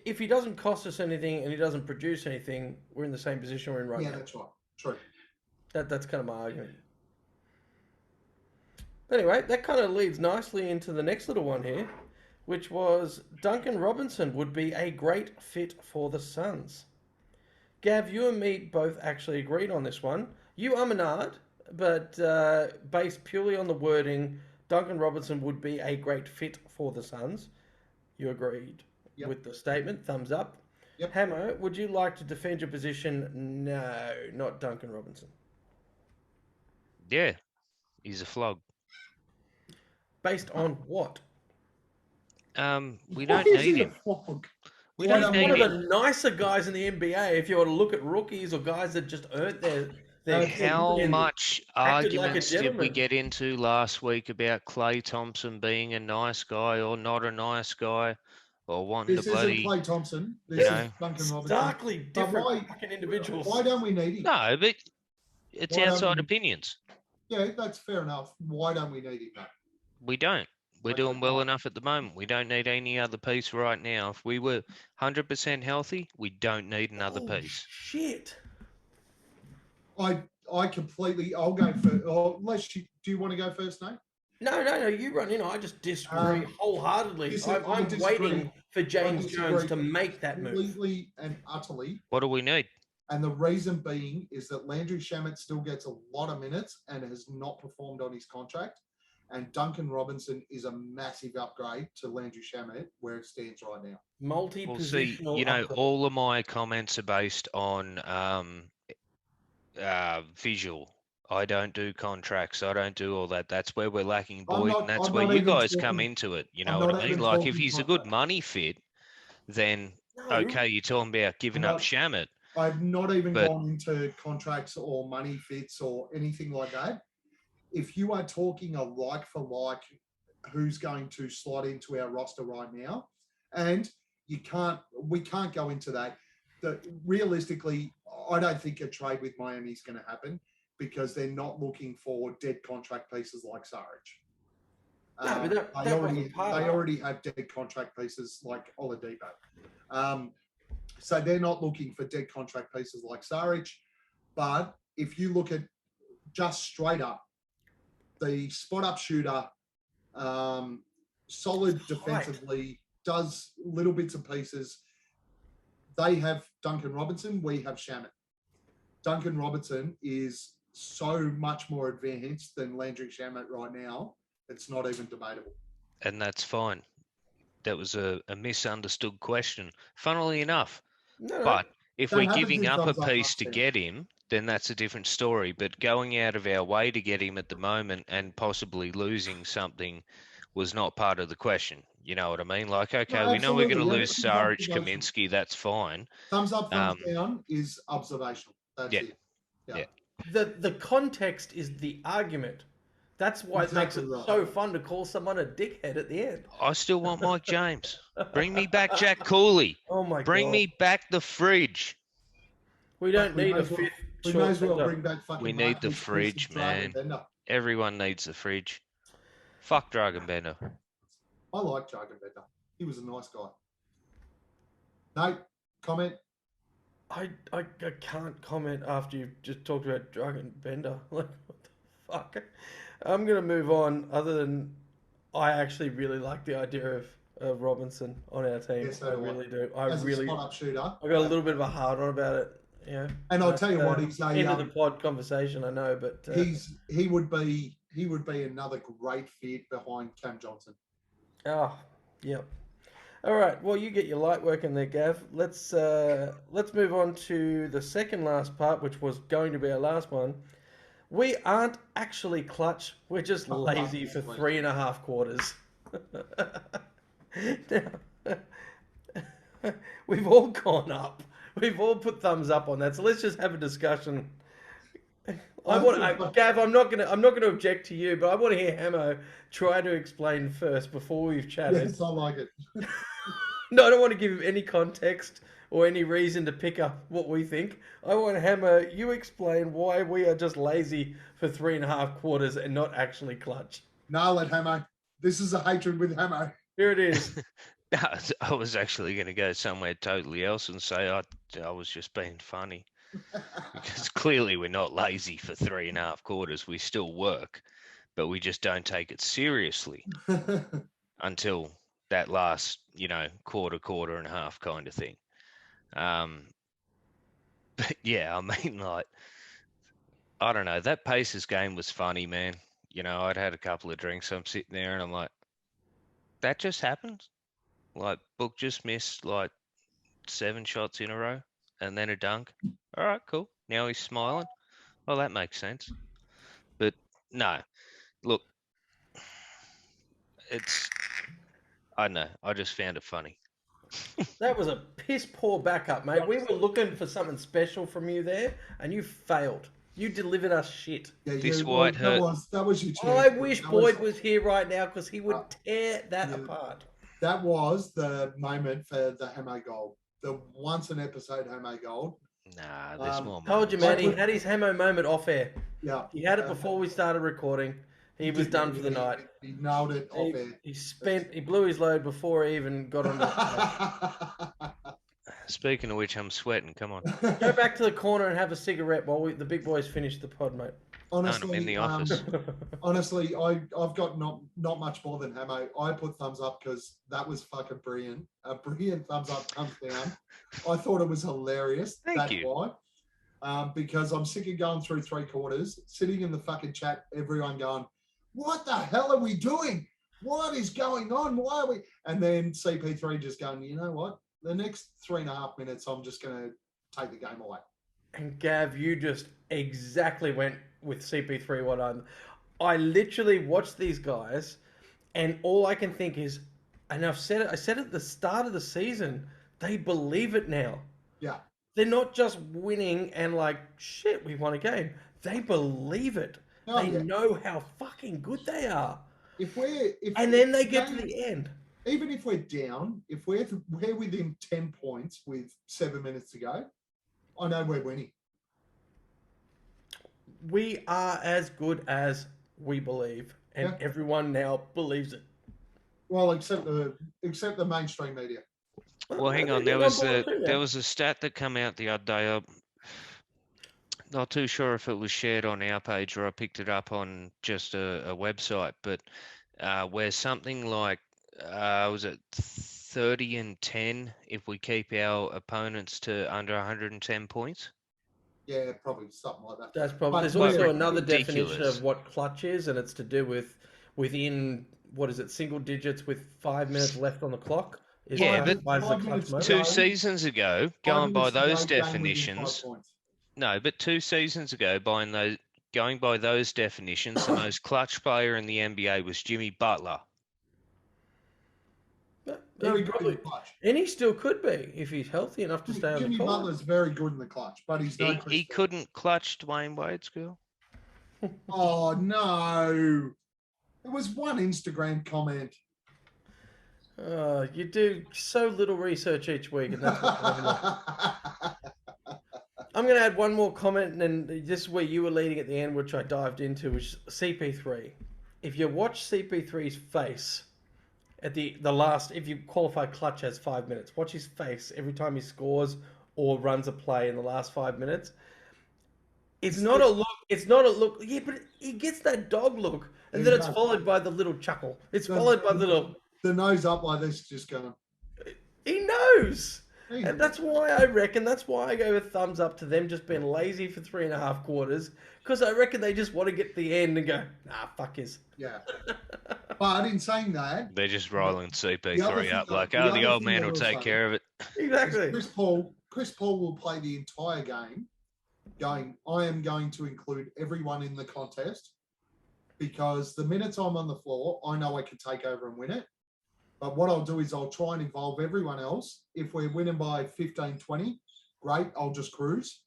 [SPEAKER 5] If he doesn't cost us anything and he doesn't produce anything, we're in the same position we're in right now.
[SPEAKER 3] Yeah, that's right. True.
[SPEAKER 5] That's kind of my argument. Anyway, that kind of leads nicely into the next little one here, which was Duncan Robinson would be a great fit for the Suns. Gav, you and me both actually agreed on this one. You Menard, but based purely on the wording, Duncan Robinson would be a great fit for the Suns. You agreed with the statement. Thumbs up.
[SPEAKER 3] Yep.
[SPEAKER 5] Hammer, would you like to defend your position? No, not Duncan Robinson.
[SPEAKER 4] Yeah, he's a flog.
[SPEAKER 5] Based on what?
[SPEAKER 4] We don't need him. We don't need
[SPEAKER 5] one
[SPEAKER 4] him.
[SPEAKER 5] of the nicer guys in the NBA. If you were to look at rookies or guys that just earned their
[SPEAKER 4] How much arguments
[SPEAKER 5] like
[SPEAKER 4] did we get into last week about Klay Thompson being a nice guy or not a nice guy, or wanting
[SPEAKER 3] This
[SPEAKER 4] to
[SPEAKER 3] isn't
[SPEAKER 4] bloody?
[SPEAKER 3] Klay Thompson. This is Duncan Robinson.
[SPEAKER 5] Starkly different fucking individuals.
[SPEAKER 3] Why don't we need him?
[SPEAKER 4] No, but it's
[SPEAKER 3] Why don't
[SPEAKER 4] outside
[SPEAKER 3] we-
[SPEAKER 4] opinions.
[SPEAKER 3] Yeah, that's fair enough. Why don't we need him, though?
[SPEAKER 4] We don't. We're
[SPEAKER 3] Okay,
[SPEAKER 4] doing well
[SPEAKER 3] fine.
[SPEAKER 4] enough at the moment. We don't need any other piece right now. If we were 100% healthy, we don't need another piece.
[SPEAKER 5] Shit.
[SPEAKER 3] I completely. I'll go first. Or unless do you want to go first, Nate?
[SPEAKER 5] No. You run in. I just disagree wholeheartedly. I'm
[SPEAKER 3] disagree.
[SPEAKER 5] waiting for James
[SPEAKER 3] disagree
[SPEAKER 5] Jones to make that move.
[SPEAKER 3] Completely and utterly.
[SPEAKER 4] What do we need?
[SPEAKER 3] And the reason being is that Landry Shamet still gets a lot of minutes and has not performed on his contract. And Duncan Robinson is a massive upgrade to Landry Shamet where it stands right now.
[SPEAKER 5] Multi-positional.
[SPEAKER 4] Well, see,
[SPEAKER 5] upgrade.
[SPEAKER 4] all of my comments are based on visual. I don't do contracts. I don't do all that. That's where we're lacking, Boyd, and that's where you guys come into it. You know what I mean? Like, if he's a good money fit, then okay, you're talking about giving up Shamet.
[SPEAKER 3] I've not even gone into contracts or money fits or anything like that. If you are talking a like for like, who's going to slot into our roster right now, and we can't go into that. realistically, I don't think a trade with Miami is going to happen because they're not looking for dead contract pieces like Sarich.
[SPEAKER 5] No, but that
[SPEAKER 3] they
[SPEAKER 5] wasn't part of it.
[SPEAKER 3] already have dead contract pieces like Oladipo. So they're not looking for dead contract pieces like Sarich. But if you look at just straight up, the spot-up shooter, solid defensively, does little bits and pieces. They have Duncan Robinson. We have Shaman. Duncan Robinson is so much more advanced than Landry Shamet right now. It's not even debatable.
[SPEAKER 4] And that's fine. That was a misunderstood question, funnily enough.
[SPEAKER 5] No,
[SPEAKER 4] But if
[SPEAKER 3] Don't
[SPEAKER 4] we're
[SPEAKER 3] have a
[SPEAKER 4] giving
[SPEAKER 3] few
[SPEAKER 4] up a
[SPEAKER 3] thumbs up
[SPEAKER 4] piece
[SPEAKER 3] last
[SPEAKER 4] to
[SPEAKER 3] time.
[SPEAKER 4] get him, then that's a different story. But going out of our way to get him at the moment and possibly losing something was not part of the question. You know what I mean? Like, okay,
[SPEAKER 3] No,
[SPEAKER 4] we know we're going to
[SPEAKER 3] absolutely.
[SPEAKER 4] lose
[SPEAKER 3] Everything's
[SPEAKER 4] Saric,
[SPEAKER 3] observational.
[SPEAKER 4] Kaminsky. That's fine.
[SPEAKER 3] Thumbs up, thumbs
[SPEAKER 4] Um,
[SPEAKER 3] down is observational. That's
[SPEAKER 4] yeah,
[SPEAKER 3] it.
[SPEAKER 4] yeah.
[SPEAKER 5] the context is the argument. That's why it makes
[SPEAKER 3] Exactly
[SPEAKER 5] it
[SPEAKER 3] right.
[SPEAKER 5] so fun to call someone a dickhead at the end.
[SPEAKER 4] I still want Mike James. Bring me back Jack Cooley.
[SPEAKER 5] Oh my
[SPEAKER 4] Bring
[SPEAKER 5] god.
[SPEAKER 4] me back the fridge.
[SPEAKER 5] We don't need a fifth
[SPEAKER 3] We may
[SPEAKER 5] short
[SPEAKER 3] as well
[SPEAKER 5] centre.
[SPEAKER 3] bring back fucking
[SPEAKER 4] We need the
[SPEAKER 3] Marquise
[SPEAKER 4] fridge,
[SPEAKER 3] Christie, Dragon
[SPEAKER 4] man.
[SPEAKER 3] Bender.
[SPEAKER 4] Everyone needs the fridge. Fuck Dragon Bender.
[SPEAKER 3] I like Dragon Bender. He was a nice guy. No comment.
[SPEAKER 5] I can't comment after you've just talked about Dragon Bender. Like, what the fuck? I'm going to move on, other than I actually really like the idea of Robinson on our team.
[SPEAKER 3] Yes, so
[SPEAKER 5] I
[SPEAKER 3] do I.
[SPEAKER 5] really do.
[SPEAKER 3] As a spot-up shooter.
[SPEAKER 5] I got a little bit of a hard on about it. Yeah.
[SPEAKER 3] And I'll tell you what, he's a,
[SPEAKER 5] end of the pod conversation, I know, but
[SPEAKER 3] he would be another great fit behind Cam Johnson.
[SPEAKER 5] oh, yep. All right. Well, you get your light work in there, Gav. Let's move on to the second last part, which was going to be our last one. We aren't actually clutch. We're just lazy for 3.5 quarters. Now, we've all gone up. We've all put thumbs up on that. So let's just have a discussion. Gav, I'm not gonna object to you, but I want to hear Hamo try to explain first before we've chatted.
[SPEAKER 3] Yes, I like it.
[SPEAKER 5] No, I don't want to give him any context or any reason to pick up what we think. I want Hamo, you explain why we are just lazy for 3.5 quarters and not actually clutch.
[SPEAKER 3] Nail it, Hamo. This is a hatred with Hamo.
[SPEAKER 5] Here it is.
[SPEAKER 4] I was actually going to go somewhere totally else and say I was just being funny. Because clearly we're not lazy for 3.5 quarters. We still work, but we just don't take it seriously until that last, quarter and a half kind of thing. But yeah, I mean, like, I don't know. That Pacers game was funny, man. I'd had a couple of drinks. I'm sitting there and I'm like, that just happened? Like, Book just missed like 7 shots in a row and then a dunk. All right, cool. Now he's smiling. Well, that makes sense. But no, look, I don't know. I just found it funny.
[SPEAKER 5] That was a piss poor backup, mate. We were looking for something special from you there, and you failed. You delivered us shit.
[SPEAKER 3] Yeah,
[SPEAKER 4] This white hurt.
[SPEAKER 3] That was your chance.
[SPEAKER 5] I wish Boyd was here right now because he would tear that apart.
[SPEAKER 3] That was the moment for the Hamo goal. The once an episode Hamo goal.
[SPEAKER 4] Nah, there's more.
[SPEAKER 5] Told you, man. He had his Hamo moment off air.
[SPEAKER 3] Yeah.
[SPEAKER 5] He had it before we started recording. He was done for the night.
[SPEAKER 3] He nailed it off air.
[SPEAKER 5] He blew his load before he even got on the
[SPEAKER 4] Speaking of which, I'm sweating. Come on.
[SPEAKER 5] Go back to the corner and have a cigarette while the big boys finish the pod, mate.
[SPEAKER 3] Honestly,
[SPEAKER 4] I'm in the office.
[SPEAKER 3] Honestly, I've got not much more than Hamo. I put thumbs up because that was fucking brilliant. A brilliant thumbs up, thumbs down. I thought it was hilarious.
[SPEAKER 4] Thank you.
[SPEAKER 3] Why? Because I'm sick of going through 3 quarters, sitting in the fucking chat, everyone going, what the hell are we doing? What is going on? Why are we? And then CP3 just going, you know what? The next 3.5 minutes, I'm just going to take the game away.
[SPEAKER 5] And Gav, you just exactly went with CP3 I literally watched these guys, and all I can think is, and I said it at the start of the season, they believe it now.
[SPEAKER 3] Yeah.
[SPEAKER 5] They're not just winning and like, shit, we won a game. They believe it. They know how fucking good they are. And then they get to the end.
[SPEAKER 3] even if we're down, if we're within 10 points with 7 minutes to go, I know we're winning.
[SPEAKER 5] We are as good as we believe, and
[SPEAKER 3] Yeah.
[SPEAKER 5] everyone now believes it.
[SPEAKER 3] Well, except the mainstream media.
[SPEAKER 4] Well, hang on. There was a stat that came out the other day. I'm not too sure if it was shared on our page or I picked it up on just a website, but where something like was it 30-10 if we keep our opponents to under 110 points?
[SPEAKER 3] Yeah, probably something like that.
[SPEAKER 5] That's probably.
[SPEAKER 3] But
[SPEAKER 5] There's
[SPEAKER 3] we're
[SPEAKER 5] also another definition
[SPEAKER 4] ridiculous.
[SPEAKER 5] of what clutch is, and it's to do with within what is it, single digits with 5 minutes left on the clock. Is
[SPEAKER 4] Yeah,
[SPEAKER 5] classified
[SPEAKER 4] but
[SPEAKER 5] as a
[SPEAKER 3] 5
[SPEAKER 5] clutch
[SPEAKER 3] minutes
[SPEAKER 5] mode.
[SPEAKER 3] to
[SPEAKER 4] two
[SPEAKER 3] go.
[SPEAKER 4] seasons ago,
[SPEAKER 3] 5
[SPEAKER 4] going by
[SPEAKER 3] minutes to go,
[SPEAKER 4] those
[SPEAKER 3] game within 5
[SPEAKER 4] definitions,
[SPEAKER 3] points.
[SPEAKER 4] no, but 2 seasons ago, going by those definitions, the most clutch player in the NBA was Jimmy Butler.
[SPEAKER 3] Very
[SPEAKER 5] He
[SPEAKER 3] good
[SPEAKER 5] probably,
[SPEAKER 3] in the clutch.
[SPEAKER 5] and he still could be if he's healthy enough to stay on
[SPEAKER 3] Jimmy
[SPEAKER 5] the court.
[SPEAKER 3] Butler's very good in the clutch, but he's no Chris
[SPEAKER 4] He
[SPEAKER 3] Paul.
[SPEAKER 4] couldn't clutch Dwayne Wade's girl.
[SPEAKER 3] Oh no! There was one Instagram comment.
[SPEAKER 5] You do so little research each week, and that's what I'm going to add one more comment, and then this is where you were leading at the end, which I dived into, which is CP3. If you watch CP3's face at the last, if you qualify clutch as 5 minutes, watch his face every time he scores or runs a play in the last 5 minutes. It's not a look. It's not a look. Yeah, but he gets that dog look, and then it's followed by the little chuckle. It's followed by the little.
[SPEAKER 3] The nose up like this, just going.
[SPEAKER 5] He knows.
[SPEAKER 3] Hey.
[SPEAKER 5] And that's why I reckon, that's why I go a thumbs up to them just being lazy for 3.5 quarters. Because I reckon they just want to get to the end and go, nah, fuckers.
[SPEAKER 3] Yeah. But in saying that,
[SPEAKER 4] They're just rolling
[SPEAKER 3] the other
[SPEAKER 4] CP3
[SPEAKER 3] thing
[SPEAKER 4] up
[SPEAKER 3] that-
[SPEAKER 4] like,
[SPEAKER 3] the
[SPEAKER 4] oh,
[SPEAKER 3] other
[SPEAKER 4] the old
[SPEAKER 3] thing
[SPEAKER 4] man
[SPEAKER 3] that
[SPEAKER 4] will
[SPEAKER 3] I'll
[SPEAKER 4] take
[SPEAKER 3] say
[SPEAKER 4] care of it.
[SPEAKER 5] Exactly.
[SPEAKER 3] Chris Paul will play the entire game going, I am going to include everyone in the contest because the minutes I'm on the floor, I know I can take over and win it. But what I'll do is I'll try and involve everyone else. If we're winning by 15, 20, great, I'll just cruise.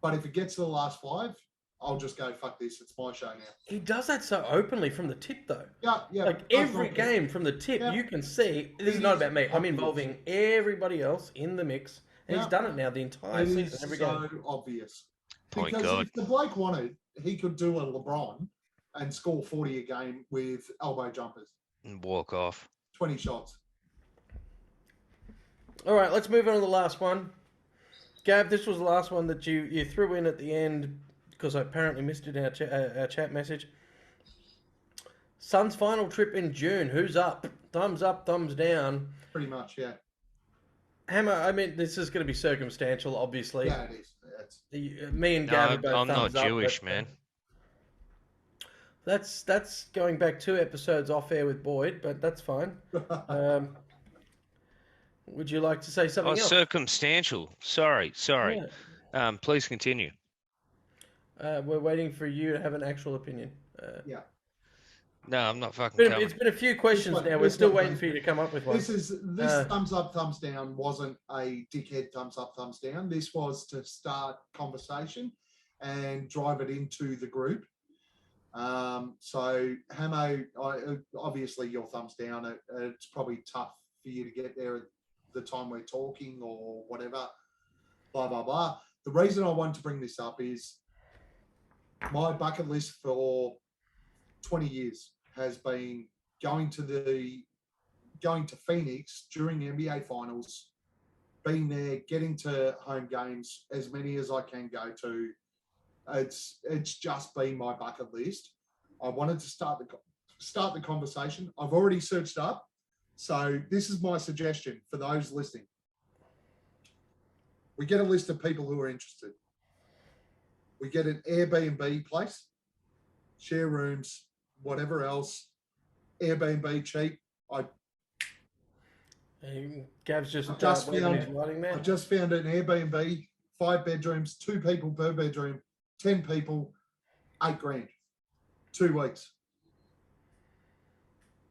[SPEAKER 3] But if it gets to the last 5, I'll just go, fuck this, it's my show now.
[SPEAKER 5] He does that so openly from the tip, though.
[SPEAKER 3] Yeah.
[SPEAKER 5] Like every game from the tip,
[SPEAKER 3] Yeah.
[SPEAKER 5] you can see, this is not about me, I'm involving everybody else in the mix. And he's done it now the entire
[SPEAKER 3] It
[SPEAKER 5] season,
[SPEAKER 3] is
[SPEAKER 5] every
[SPEAKER 3] so
[SPEAKER 5] game.
[SPEAKER 3] obvious.
[SPEAKER 4] Point
[SPEAKER 3] Because
[SPEAKER 4] God.
[SPEAKER 3] if the bloke wanted, he could do a LeBron and score 40 a game with elbow jumpers,
[SPEAKER 4] And walk off.
[SPEAKER 3] 20 shots.
[SPEAKER 5] All right, let's move on to the last one. Gab, this was the last one that you threw in at the end because I apparently missed it in our chat message. Suns' final trip in June. Who's up? Thumbs up, thumbs down.
[SPEAKER 3] Pretty much, yeah.
[SPEAKER 5] Hammer, I mean, this is going to be circumstantial, obviously.
[SPEAKER 3] Yeah, it is.
[SPEAKER 5] Me and Gab are
[SPEAKER 4] No,
[SPEAKER 5] both
[SPEAKER 4] I'm not
[SPEAKER 5] thumbs up,
[SPEAKER 4] Jewish,
[SPEAKER 5] but,
[SPEAKER 4] man.
[SPEAKER 5] That's going back 2 episodes off air with Boyd, but that's fine. Would you like to say something else?
[SPEAKER 4] Circumstantial. Sorry.
[SPEAKER 5] Yeah.
[SPEAKER 4] Please continue.
[SPEAKER 5] We're waiting for you to have an actual opinion.
[SPEAKER 3] Yeah.
[SPEAKER 4] No, I'm not fucking
[SPEAKER 5] It's
[SPEAKER 4] coming.
[SPEAKER 5] been a few questions
[SPEAKER 3] one-
[SPEAKER 5] now. We're
[SPEAKER 3] this
[SPEAKER 5] still
[SPEAKER 3] one,
[SPEAKER 5] waiting
[SPEAKER 3] mate.
[SPEAKER 5] for you to come up with one.
[SPEAKER 3] This thumbs up, thumbs down wasn't a dickhead thumbs up, thumbs down. This was to start conversation and drive it into the group. So, Hamo, obviously your thumbs down. It's probably tough for you to get there at the time we're talking or whatever, blah, blah, blah. The reason I wanted to bring this up is my bucket list for 20 years has been going to Phoenix during the NBA finals, being there, getting to home games, as many as I can go to. It's just been my bucket list. I wanted to start the conversation. I've already searched up. So this is my suggestion for those listening. We get a list of people who are interested. We get an Airbnb place, share rooms, whatever else. Airbnb cheap.
[SPEAKER 5] Gav's just
[SPEAKER 3] found
[SPEAKER 5] his writing there.
[SPEAKER 3] I just found an Airbnb, 5 bedrooms, 2 people per bedroom, 10 people, $8,000, 2 weeks.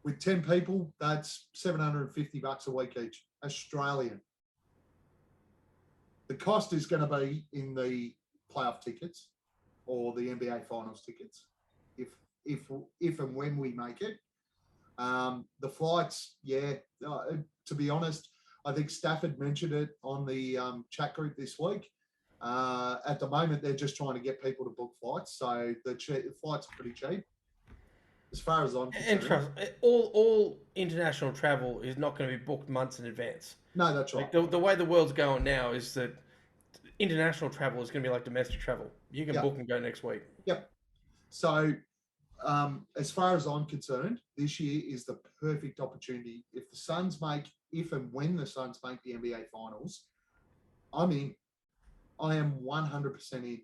[SPEAKER 3] With 10 people, that's $750 a week each, Australian. The cost is going to be in the playoff tickets or the NBA finals tickets, if and when we make it. The flights, to be honest, I think Stafford mentioned it on the chat group this week. At the moment, they're just trying to get people to book flights. So the flights are pretty cheap. As far as I'm
[SPEAKER 5] And
[SPEAKER 3] concerned.
[SPEAKER 5] trust, all international travel is not going to be booked months in advance.
[SPEAKER 3] No, that's right.
[SPEAKER 5] Like the way the world's going now is that international travel is going to be like domestic travel. You can book and go next week.
[SPEAKER 3] Yep. So, as far as I'm concerned, this year is the perfect opportunity. If and when the Suns make the NBA Finals, I'm in. I am 100% in.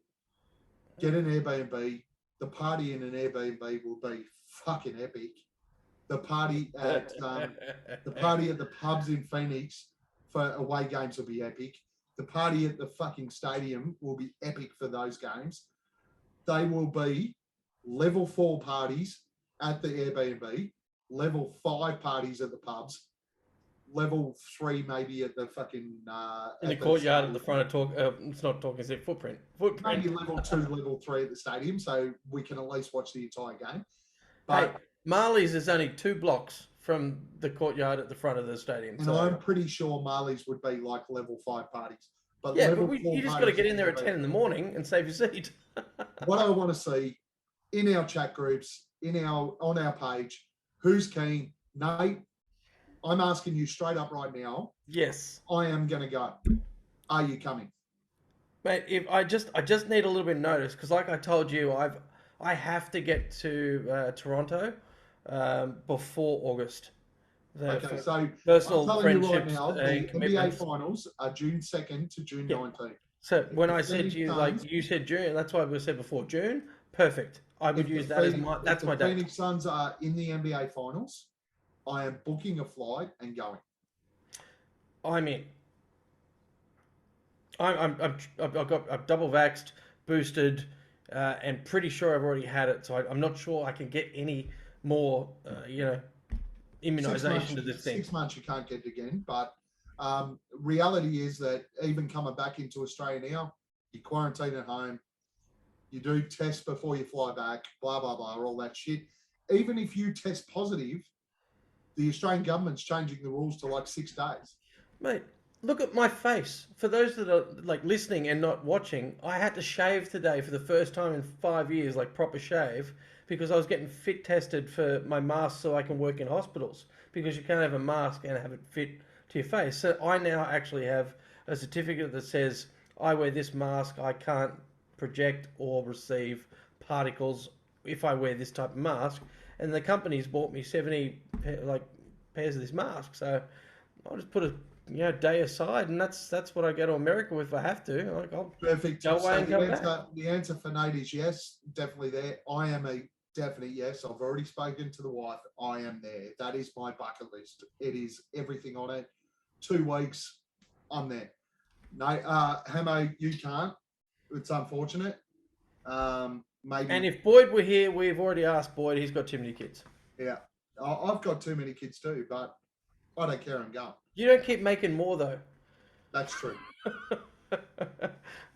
[SPEAKER 3] Get an Airbnb. The party in an Airbnb will be fucking epic. The party at the pubs in Phoenix for away games will be epic. The party at the fucking stadium will be epic for those games. They will be level 4 parties at the Airbnb, level 5 parties at the pubs, level 3 maybe at the fucking
[SPEAKER 5] in the courtyard at the front of talk. It's not talking. It's footprint.
[SPEAKER 3] Maybe level 2, level 3 at the stadium, so we can at least watch the entire game. But
[SPEAKER 5] hey, Marley's is only 2 blocks from the courtyard at the front of the stadium.
[SPEAKER 3] And I'm pretty sure Marley's would be like level 5 parties. But
[SPEAKER 5] yeah, but you just got to get in there at 10 in the morning and save your seat.
[SPEAKER 3] What I want to see in our chat groups, on our page, who's keen? Nate, I'm asking you straight up right now.
[SPEAKER 5] Yes.
[SPEAKER 3] I am going to go. Are you coming?
[SPEAKER 5] Mate, if I just need a little bit of notice, because like I told you, I have to get to Toronto before August.
[SPEAKER 3] Okay, so
[SPEAKER 5] personal
[SPEAKER 3] I'm telling you right
[SPEAKER 5] friendships
[SPEAKER 3] now, the NBA
[SPEAKER 5] commitments.
[SPEAKER 3] Finals are June 2nd to June 19th.
[SPEAKER 5] So when I said to you, like you said June, that's why we said before June. Perfect. I would use that as my. That's my date.
[SPEAKER 3] Phoenix Suns are in the NBA Finals. I am booking a flight and going.
[SPEAKER 5] I'm in. I've double vaxxed, boosted, and pretty sure I've already had it. So I'm not sure I can get any more, immunization to this thing.
[SPEAKER 3] 6 months you can't get it again, but reality is that even coming back into Australia now, you quarantine at home, you do tests before you fly back, blah, blah, blah, all that shit. Even if you test positive, the Australian government's changing the rules to like 6 days.
[SPEAKER 5] Mate, look at my face. For those that are like listening and not watching, I had to shave today for the first time in 5 years, like proper shave, because I was getting fit tested for my mask so I can work in hospitals, because you can't have a mask and have it fit to your face. So I now actually have a certificate that says I wear this mask, I can't project or receive particles if I wear this type of mask. And the company's bought me 70 pairs of this mask. So I'll just put a day aside, and that's what I go to America with if I have to. Like I'll
[SPEAKER 3] Perfect.
[SPEAKER 5] go away and come back.
[SPEAKER 3] The answer for Nate is yes, definitely there. I am a definite yes. I've already spoken to the wife. I am there. That is my bucket list. It is everything on it. 2 weeks, I'm there. No, Hamo, you can't. It's unfortunate. Maybe.
[SPEAKER 5] And if Boyd were here, we've already asked Boyd. He's got too many kids.
[SPEAKER 3] Yeah, I've got too many kids too, but I don't care. I'm going.
[SPEAKER 5] You don't keep making more though.
[SPEAKER 3] That's true.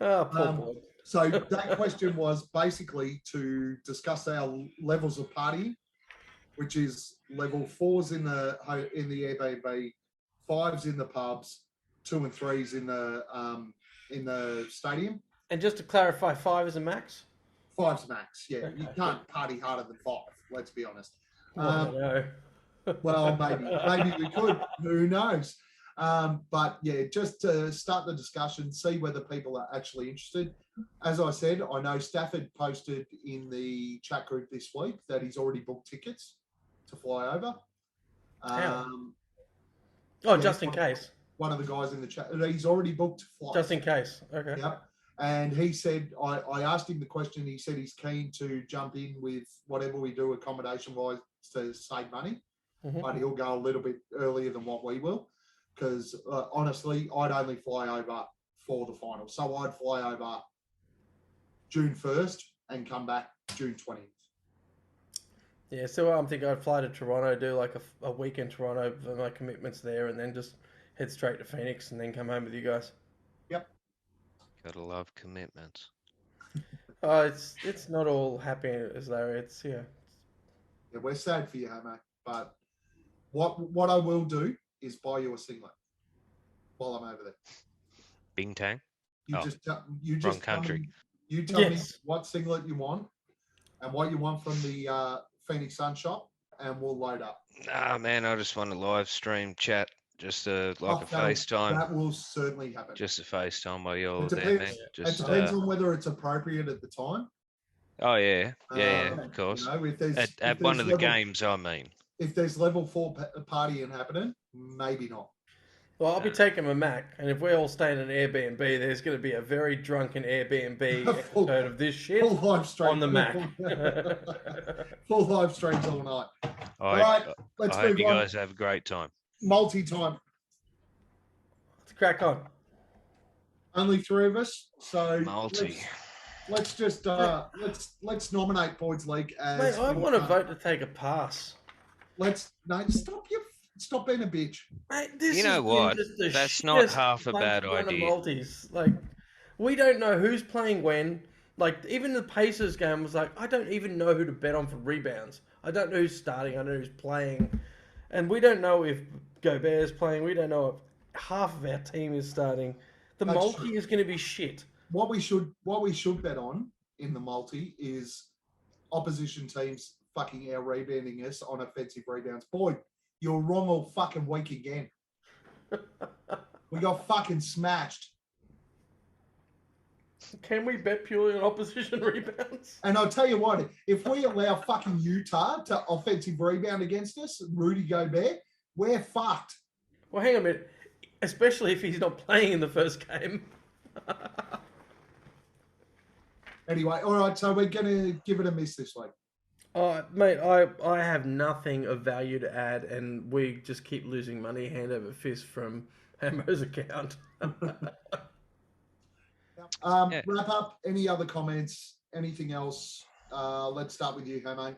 [SPEAKER 5] Oh, poor Boyd.
[SPEAKER 3] So that question was basically to discuss our levels of partying, which is level 4s in the Airbnb, 5s in the pubs, 2 and 3s in the stadium.
[SPEAKER 5] And just to clarify, 5 is a max?
[SPEAKER 3] 5's max, yeah.
[SPEAKER 5] Okay.
[SPEAKER 3] You can't party harder than 5, let's be honest.
[SPEAKER 5] No.
[SPEAKER 3] Well, maybe we could. Who knows? But yeah, just to start the discussion, see whether people are actually interested. As I said, I know Stafford posted in the chat group this week that he's already booked tickets to fly over.
[SPEAKER 5] Just in case.
[SPEAKER 3] One of the guys in the chat, he's already booked flights.
[SPEAKER 5] Just in case. Okay.
[SPEAKER 3] Yep. And he said, I asked him the question, he said he's keen to jump in with whatever we do accommodation-wise to save money, but he'll go a little bit earlier than what we will, because honestly, I'd only fly over for the final. So I'd fly over June 1st and come back June 20th.
[SPEAKER 5] Yeah, so I'm thinking I'd fly to Toronto, do like a week in Toronto for my commitments there, and then just head straight to Phoenix and then come home with you guys.
[SPEAKER 3] Yep.
[SPEAKER 4] Gotta love commitments.
[SPEAKER 5] Oh, it's not all happy as though it's
[SPEAKER 3] Yeah, we're sad for you, Homo, but What I will do is buy you a singlet while I'm over there.
[SPEAKER 4] Bing Tang.
[SPEAKER 3] You
[SPEAKER 4] Oh,
[SPEAKER 3] just tell
[SPEAKER 4] country.
[SPEAKER 3] me, you tell me
[SPEAKER 5] Yes.
[SPEAKER 3] what singlet you want and what you want from the Phoenix Sun shop, and we'll load up.
[SPEAKER 4] Nah, man, I just want a live stream chat, just like a
[SPEAKER 3] that'll-
[SPEAKER 4] FaceTime,
[SPEAKER 3] That will certainly happen.
[SPEAKER 4] just a FaceTime while you're
[SPEAKER 3] It
[SPEAKER 4] there, man.
[SPEAKER 3] depends.
[SPEAKER 4] Just
[SPEAKER 3] It depends on whether it's appropriate at the time.
[SPEAKER 4] oh yeah,
[SPEAKER 3] You
[SPEAKER 4] of course.
[SPEAKER 3] know, if there's
[SPEAKER 4] At one of the games, I mean.
[SPEAKER 3] if there's level 4 partying happening, maybe not.
[SPEAKER 5] Well, I'll be taking my Mac, and if we're all staying in an Airbnb, there's going to be a very drunken Airbnb
[SPEAKER 3] Full-
[SPEAKER 5] episode of this shit
[SPEAKER 3] Full live stream
[SPEAKER 5] on the Mac.
[SPEAKER 3] Full live streams all night. All
[SPEAKER 4] I,
[SPEAKER 3] right, let's
[SPEAKER 4] I hope
[SPEAKER 3] move
[SPEAKER 4] you
[SPEAKER 3] on.
[SPEAKER 4] guys have a great time.
[SPEAKER 3] Multi-time.
[SPEAKER 5] Let's crack on.
[SPEAKER 3] Only 3 of us, so
[SPEAKER 4] Multi.
[SPEAKER 3] let's just let's nominate Boyd's League as.
[SPEAKER 5] Mate, I want to vote to take a pass.
[SPEAKER 3] Stop being a bitch.
[SPEAKER 5] Mate, this
[SPEAKER 4] You know
[SPEAKER 5] has been
[SPEAKER 4] what?
[SPEAKER 5] just the
[SPEAKER 4] That's not
[SPEAKER 5] shittest
[SPEAKER 4] half a bad
[SPEAKER 5] run of
[SPEAKER 4] idea.
[SPEAKER 5] Multis. Like, we don't know who's playing when. Like, even the Pacers game was like, I don't even know who to bet on for rebounds. I don't know who's starting. I don't know who's playing. And we don't know if Gobert's playing. We don't know if half of our team is starting. The
[SPEAKER 3] That's
[SPEAKER 5] multi
[SPEAKER 3] true.
[SPEAKER 5] is going to be shit.
[SPEAKER 3] What we should bet on in the multi is opposition teams fucking out rebounding us on offensive rebounds. Boyd, you're wrong all fucking week again. We got fucking smashed.
[SPEAKER 5] Can we bet purely on opposition rebounds?
[SPEAKER 3] And I'll tell you what, if we allow fucking Utah to offensive rebound against us, Rudy Gobert, we're fucked.
[SPEAKER 5] Well, hang on a minute. Especially if he's not playing in the first game.
[SPEAKER 3] Anyway, all right, so we're going to give it a miss this week.
[SPEAKER 5] Mate, I have nothing of value to add, and we just keep losing money hand over fist from Hammo's account.
[SPEAKER 4] Yeah.
[SPEAKER 3] Wrap up, any other comments, anything else? Let's start with you, Hamo.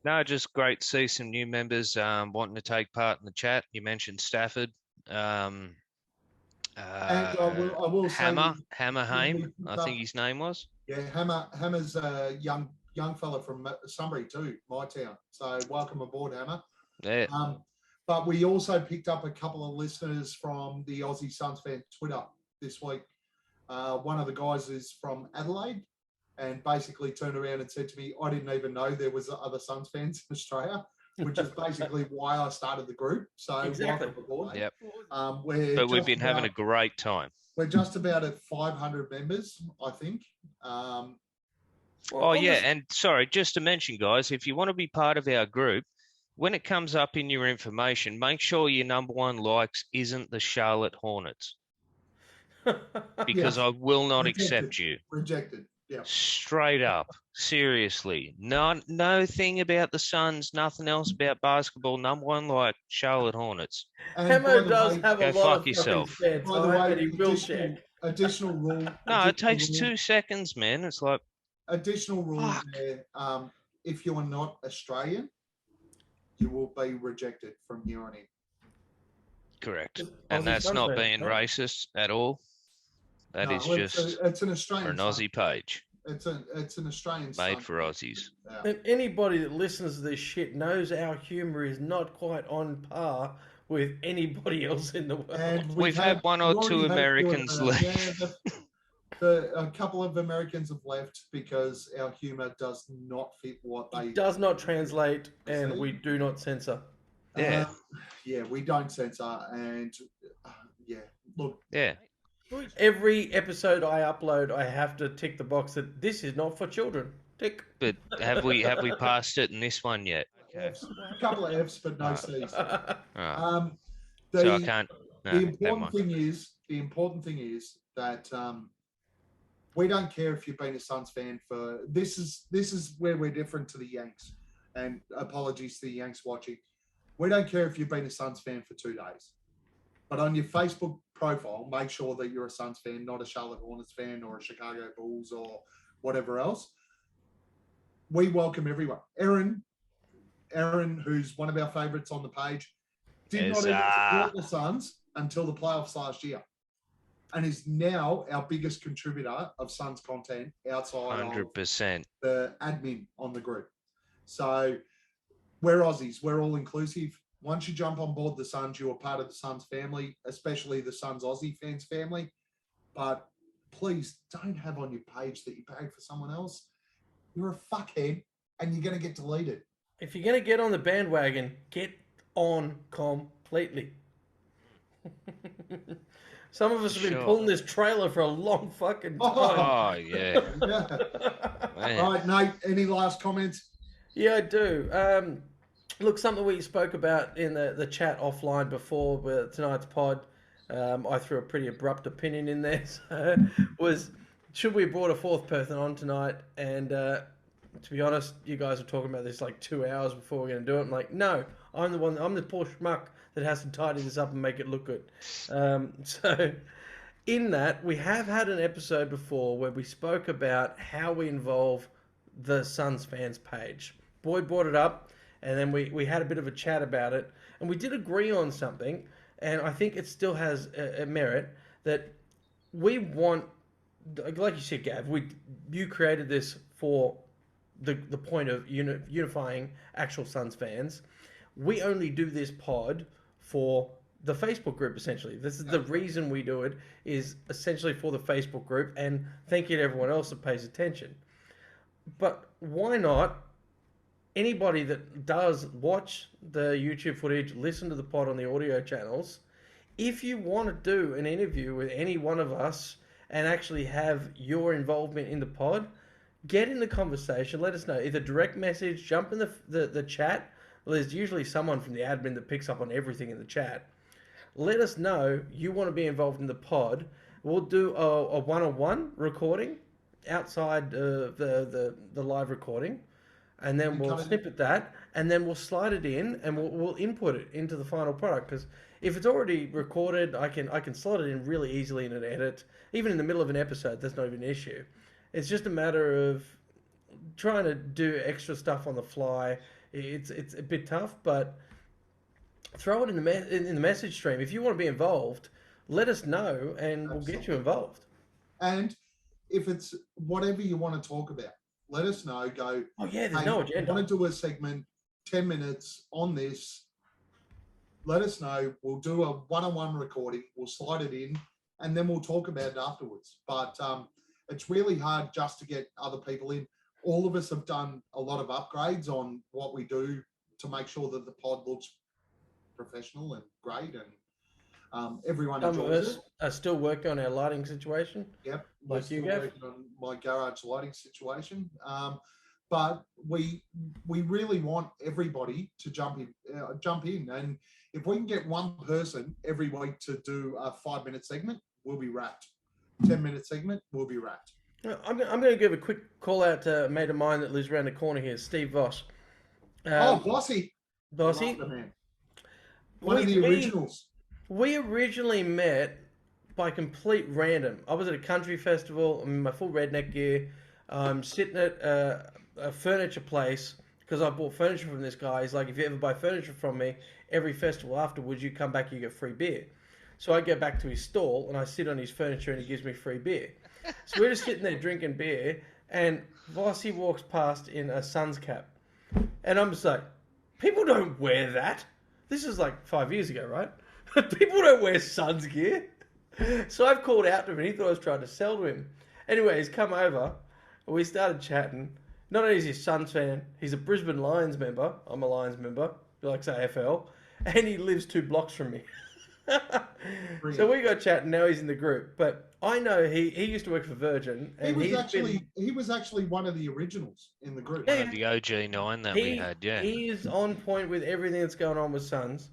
[SPEAKER 4] No, just great to see some new members wanting to take part in the chat. You mentioned Stafford.
[SPEAKER 3] And I will say,
[SPEAKER 4] Hammer Haim, I think his name was.
[SPEAKER 3] yeah, Hammer's a young fella from Sunbury too, my town. So welcome aboard, Hammer.
[SPEAKER 4] Yeah.
[SPEAKER 3] But we also picked up a couple of listeners from the Aussie Suns fan Twitter this week. One of the guys is from Adelaide and basically turned around and said to me, I didn't even know there was other Suns fans in Australia, which is basically why I started the group. So
[SPEAKER 5] Exactly.
[SPEAKER 3] welcome aboard.
[SPEAKER 4] Yep.
[SPEAKER 3] We've
[SPEAKER 4] But been having a great time.
[SPEAKER 3] We're just about at 500 members, I think.
[SPEAKER 4] Oh, yeah. And sorry, just to mention, guys, if you want to be part of our group, when it comes up in your information, make sure your number one likes isn't the Charlotte Hornets, because I will not accept you.
[SPEAKER 3] Rejected. Yeah.
[SPEAKER 4] Straight up. Seriously. No thing about the Suns, nothing else about basketball. Number one like Charlotte Hornets.
[SPEAKER 3] And by
[SPEAKER 5] Hamo
[SPEAKER 3] the
[SPEAKER 5] does
[SPEAKER 3] way-
[SPEAKER 5] have a
[SPEAKER 4] go
[SPEAKER 5] lot
[SPEAKER 4] fuck
[SPEAKER 5] of
[SPEAKER 4] yourself.
[SPEAKER 5] fucking spare
[SPEAKER 3] By the
[SPEAKER 5] time,
[SPEAKER 3] way,
[SPEAKER 5] and he will check.
[SPEAKER 3] additional rule.
[SPEAKER 4] No, it takes
[SPEAKER 3] additional
[SPEAKER 4] 2 seconds, man. It's like,
[SPEAKER 3] Additional rule
[SPEAKER 4] Fuck.
[SPEAKER 3] there. If you are not Australian, you will be rejected from here on in.
[SPEAKER 4] correct.
[SPEAKER 5] Just
[SPEAKER 4] And
[SPEAKER 5] Aussie
[SPEAKER 4] that's
[SPEAKER 5] Suns
[SPEAKER 4] not
[SPEAKER 5] fans,
[SPEAKER 4] being
[SPEAKER 5] right?
[SPEAKER 4] racist at all. That
[SPEAKER 3] No,
[SPEAKER 4] is
[SPEAKER 3] it's
[SPEAKER 4] just
[SPEAKER 3] it's an
[SPEAKER 4] for
[SPEAKER 3] Australian
[SPEAKER 4] an
[SPEAKER 3] Sun.
[SPEAKER 4] Aussie page
[SPEAKER 3] It's an Australian
[SPEAKER 4] made
[SPEAKER 3] Sun.
[SPEAKER 4] for Aussies.
[SPEAKER 3] Yeah.
[SPEAKER 5] And anybody that listens to this shit knows our humour is not quite on par with anybody else in the world.
[SPEAKER 3] And
[SPEAKER 4] We've had one or two Americans leave.
[SPEAKER 3] A couple of Americans have left because our humour does not fit what they.
[SPEAKER 5] It does not translate, and we do not censor.
[SPEAKER 4] Yeah.
[SPEAKER 3] Yeah, we don't censor, and yeah, look,
[SPEAKER 4] Yeah.
[SPEAKER 5] Every episode I upload, I have to tick the box that this is not for children. Tick.
[SPEAKER 4] But have we passed it in this one yet? Okay.
[SPEAKER 3] a couple of Fs, but no Cs.
[SPEAKER 4] All right.
[SPEAKER 3] The,
[SPEAKER 4] So I can't. No,
[SPEAKER 3] the
[SPEAKER 4] never
[SPEAKER 3] important
[SPEAKER 4] mind.
[SPEAKER 3] thing is that we don't care if you've been a Suns fan for this is where we're different to the Yanks. And apologies to the Yanks watching. We don't care if you've been a Suns fan for 2 days. But on your Facebook profile, make sure that you're a Suns fan, not a Charlotte Hornets fan or a Chicago Bulls or whatever else. We welcome everyone. Aaron, who's one of our favourites on the page, did not even support the Suns until the playoffs last year, and is now our biggest contributor of Suns content outside of
[SPEAKER 4] 100%.
[SPEAKER 3] the admin on the group. So we're Aussies. We're all inclusive. once you jump on board the Suns, you are part of the Suns family, especially the Suns Aussie fans family. But please don't have on your page that you paid for someone else. You're a fuckhead and you're going to get deleted.
[SPEAKER 5] If you're going to get on the bandwagon, get on completely. Some of us have been pulling this trailer for a long fucking time.
[SPEAKER 4] Oh, yeah.
[SPEAKER 3] Yeah. All right, Nate, any last comments?
[SPEAKER 5] Yeah, I do. Look, something we spoke about in the chat offline before with tonight's pod, I threw a pretty abrupt opinion in there, so was should we have brought a fourth person on tonight? And to be honest, you guys were talking about this like 2 hours before we're going to do it. I'm like, no, I'm the poor schmuck that has to tidy this up and make it look good. So in that, we have had an episode before where we spoke about how we involve the Suns fans page. Boyd brought it up, and then we had a bit of a chat about it, and we did agree on something, and I think it still has a merit that we want, like you said, Gav, you created this for the point of unifying actual Suns fans. We only do this pod for the Facebook group, essentially. This is the reason we do it, is essentially for the Facebook group, and thank you to everyone else that pays attention. But why not anybody that does watch the YouTube footage, listen to the pod on the audio channels, if you want to do an interview with any one of us and actually have your involvement in the pod, get in the conversation, let us know. Either direct message, jump in the chat. Well, there's usually someone from the admin that picks up on everything in the chat. Let us know you want to be involved in the pod. We'll do a one-on-one recording outside the live recording, and then we'll snippet that, and then we'll slide it in, and we'll input it into the final product. Because if it's already recorded, I can slot it in really easily in an edit. Even in the middle of an episode, that's not even an issue. It's just a matter of trying to do extra stuff on the fly. It's a bit tough, but throw it in the message stream. If you want to be involved, let us know, and we'll get you involved.
[SPEAKER 3] And if it's whatever you want to talk about, let us know. Go,
[SPEAKER 5] oh yeah, there's no agenda.
[SPEAKER 3] I want to do a segment, 10 minutes on this. Let us know. We'll do a one-on-one recording. We'll slide it in, and then we'll talk about it afterwards. But it's really hard just to get other people in. All of us have done a lot of upgrades on what we do to make sure that the pod looks professional and great, and everyone enjoys it. Some of us
[SPEAKER 5] are still working on our lighting situation.
[SPEAKER 3] Yep, we're still working on my garage lighting situation. But we really want everybody to jump in, and if we can get one person every week to do a 5-minute segment, we'll be wrapped. 10-minute segment, we'll be wrapped.
[SPEAKER 5] I'm going to give a quick call out to a mate of mine that lives around the corner here, Steve Voss.
[SPEAKER 3] Bossy.
[SPEAKER 5] Bossy.
[SPEAKER 3] One of the originals.
[SPEAKER 5] We originally met by complete random. I was at a country festival. I'm in my full redneck gear. I'm sitting at a furniture place because I bought furniture from this guy. He's like, if you ever buy furniture from me, every festival afterwards, you come back, you get free beer. So I go back to his stall and I sit on his furniture and he gives me free beer. So we're just sitting there drinking beer, and Vossi walks past in a Suns cap. And I'm just like, people don't wear that. This is like 5 years ago, right? People don't wear Suns gear. So I've called out to him, and he thought I was trying to sell to him. Anyway, he's come over, and we started chatting. Not only is he a Suns fan, he's a Brisbane Lions member. I'm a Lions member. He likes AFL. And he lives 2 blocks from me. So we got chatting. Now he's in the group, but I know he used to work for Virgin. And
[SPEAKER 3] he was actually one of the originals in the group.
[SPEAKER 4] Yeah, the OG9 that we had. Yeah,
[SPEAKER 5] he is on point with everything that's going on with Suns,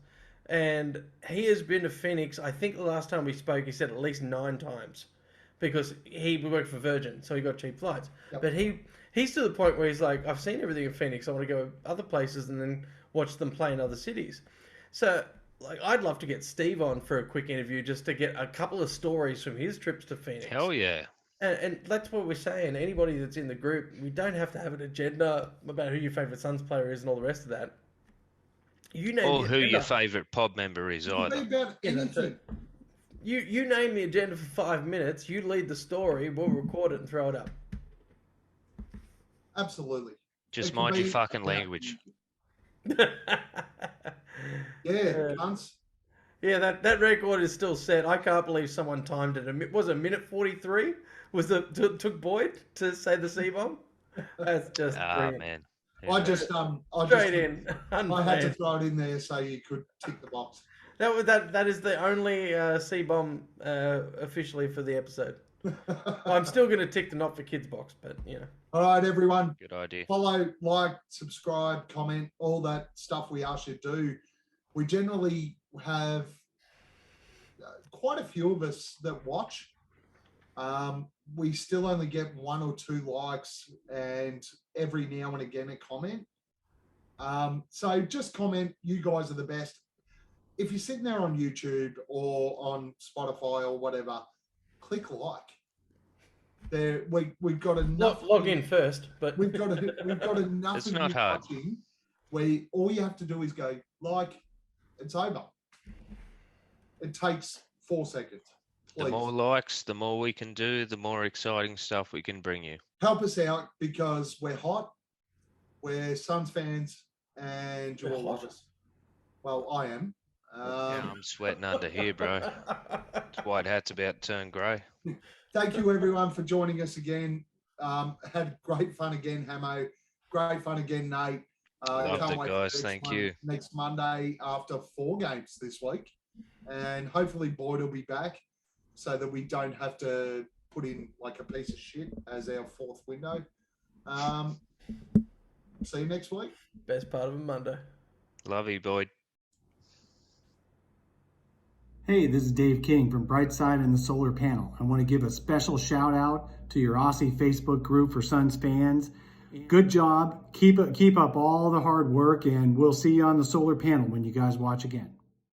[SPEAKER 5] and he has been to Phoenix. I think the last time we spoke, he said at least 9 times, because he worked for Virgin, so he got cheap flights. Yep. But he's to the point where he's like, I've seen everything in Phoenix. I want to go other places and then watch them play in other cities. So. Like, I'd love to get Steve on for a quick interview just to get a couple of stories from his trips to Phoenix.
[SPEAKER 4] Hell yeah.
[SPEAKER 5] And that's what we're saying. Anybody that's in the group, we don't have to have an agenda about who your favourite Suns player is and all the rest of that. You name
[SPEAKER 4] or who your favourite pod member is either.
[SPEAKER 3] About anything.
[SPEAKER 5] You name the agenda for 5 minutes, you lead the story, we'll record it and throw it up.
[SPEAKER 3] Absolutely.
[SPEAKER 4] Just mind your fucking language.
[SPEAKER 3] Yeah, cunts.
[SPEAKER 5] Yeah, that record is still set. I can't believe someone timed it. Was it minute 43? Took Boyd to say the C-bomb? That's just brilliant.
[SPEAKER 4] Man.
[SPEAKER 3] I
[SPEAKER 4] knows?
[SPEAKER 3] just
[SPEAKER 5] Straight in.
[SPEAKER 3] I had to
[SPEAKER 5] Unplanned.
[SPEAKER 3] throw it in there so you could tick the box.
[SPEAKER 5] That is the only C-bomb officially for the episode. I'm still going to tick the not for kids box, but you know.
[SPEAKER 3] All right, everyone.
[SPEAKER 4] Good idea.
[SPEAKER 3] Follow, like, subscribe, comment, all that stuff we ask you to do. We generally have quite a few of us that watch. We still only get 1 or 2 likes and every now and again a comment. So just comment. You guys are the best. If you're sitting there on YouTube or on Spotify or whatever, click like. There, we've got enough.
[SPEAKER 5] Log in first, but
[SPEAKER 3] We've got enough.
[SPEAKER 4] It's
[SPEAKER 3] of
[SPEAKER 4] not
[SPEAKER 3] you
[SPEAKER 4] hard.
[SPEAKER 3] watching where all you have to do is go like. It's over. It takes 4 seconds.
[SPEAKER 4] The
[SPEAKER 3] Please
[SPEAKER 4] more likes, the more we can do, the more exciting stuff we can bring you.
[SPEAKER 3] help us out because we're hot. We're Suns fans, and you
[SPEAKER 5] We're
[SPEAKER 3] all love
[SPEAKER 5] hot?
[SPEAKER 3] us. Well, I am.
[SPEAKER 4] Yeah, I'm sweating under here, bro. This white hat's about to turn grey.
[SPEAKER 3] Thank you, everyone, for joining us again. Had great fun again, Hamo. Great fun again, Nate.
[SPEAKER 4] Loved
[SPEAKER 3] Can't
[SPEAKER 4] it,
[SPEAKER 3] wait for
[SPEAKER 4] guys.
[SPEAKER 3] next
[SPEAKER 4] Thank you.
[SPEAKER 3] Next Monday after 4 games this week. And hopefully Boyd will be back so that we don't have to put in like a piece of shit as our 4th window. See you next week.
[SPEAKER 5] best part of a Monday.
[SPEAKER 4] Love you, Boyd.
[SPEAKER 6] Hey, this is Dave King from Brightside and the Solar Panel. I want to give a special shout out to your Aussie Facebook group for Suns fans. Good job. Keep up all the hard work, and we'll see you on the Solar Panel when you guys watch again.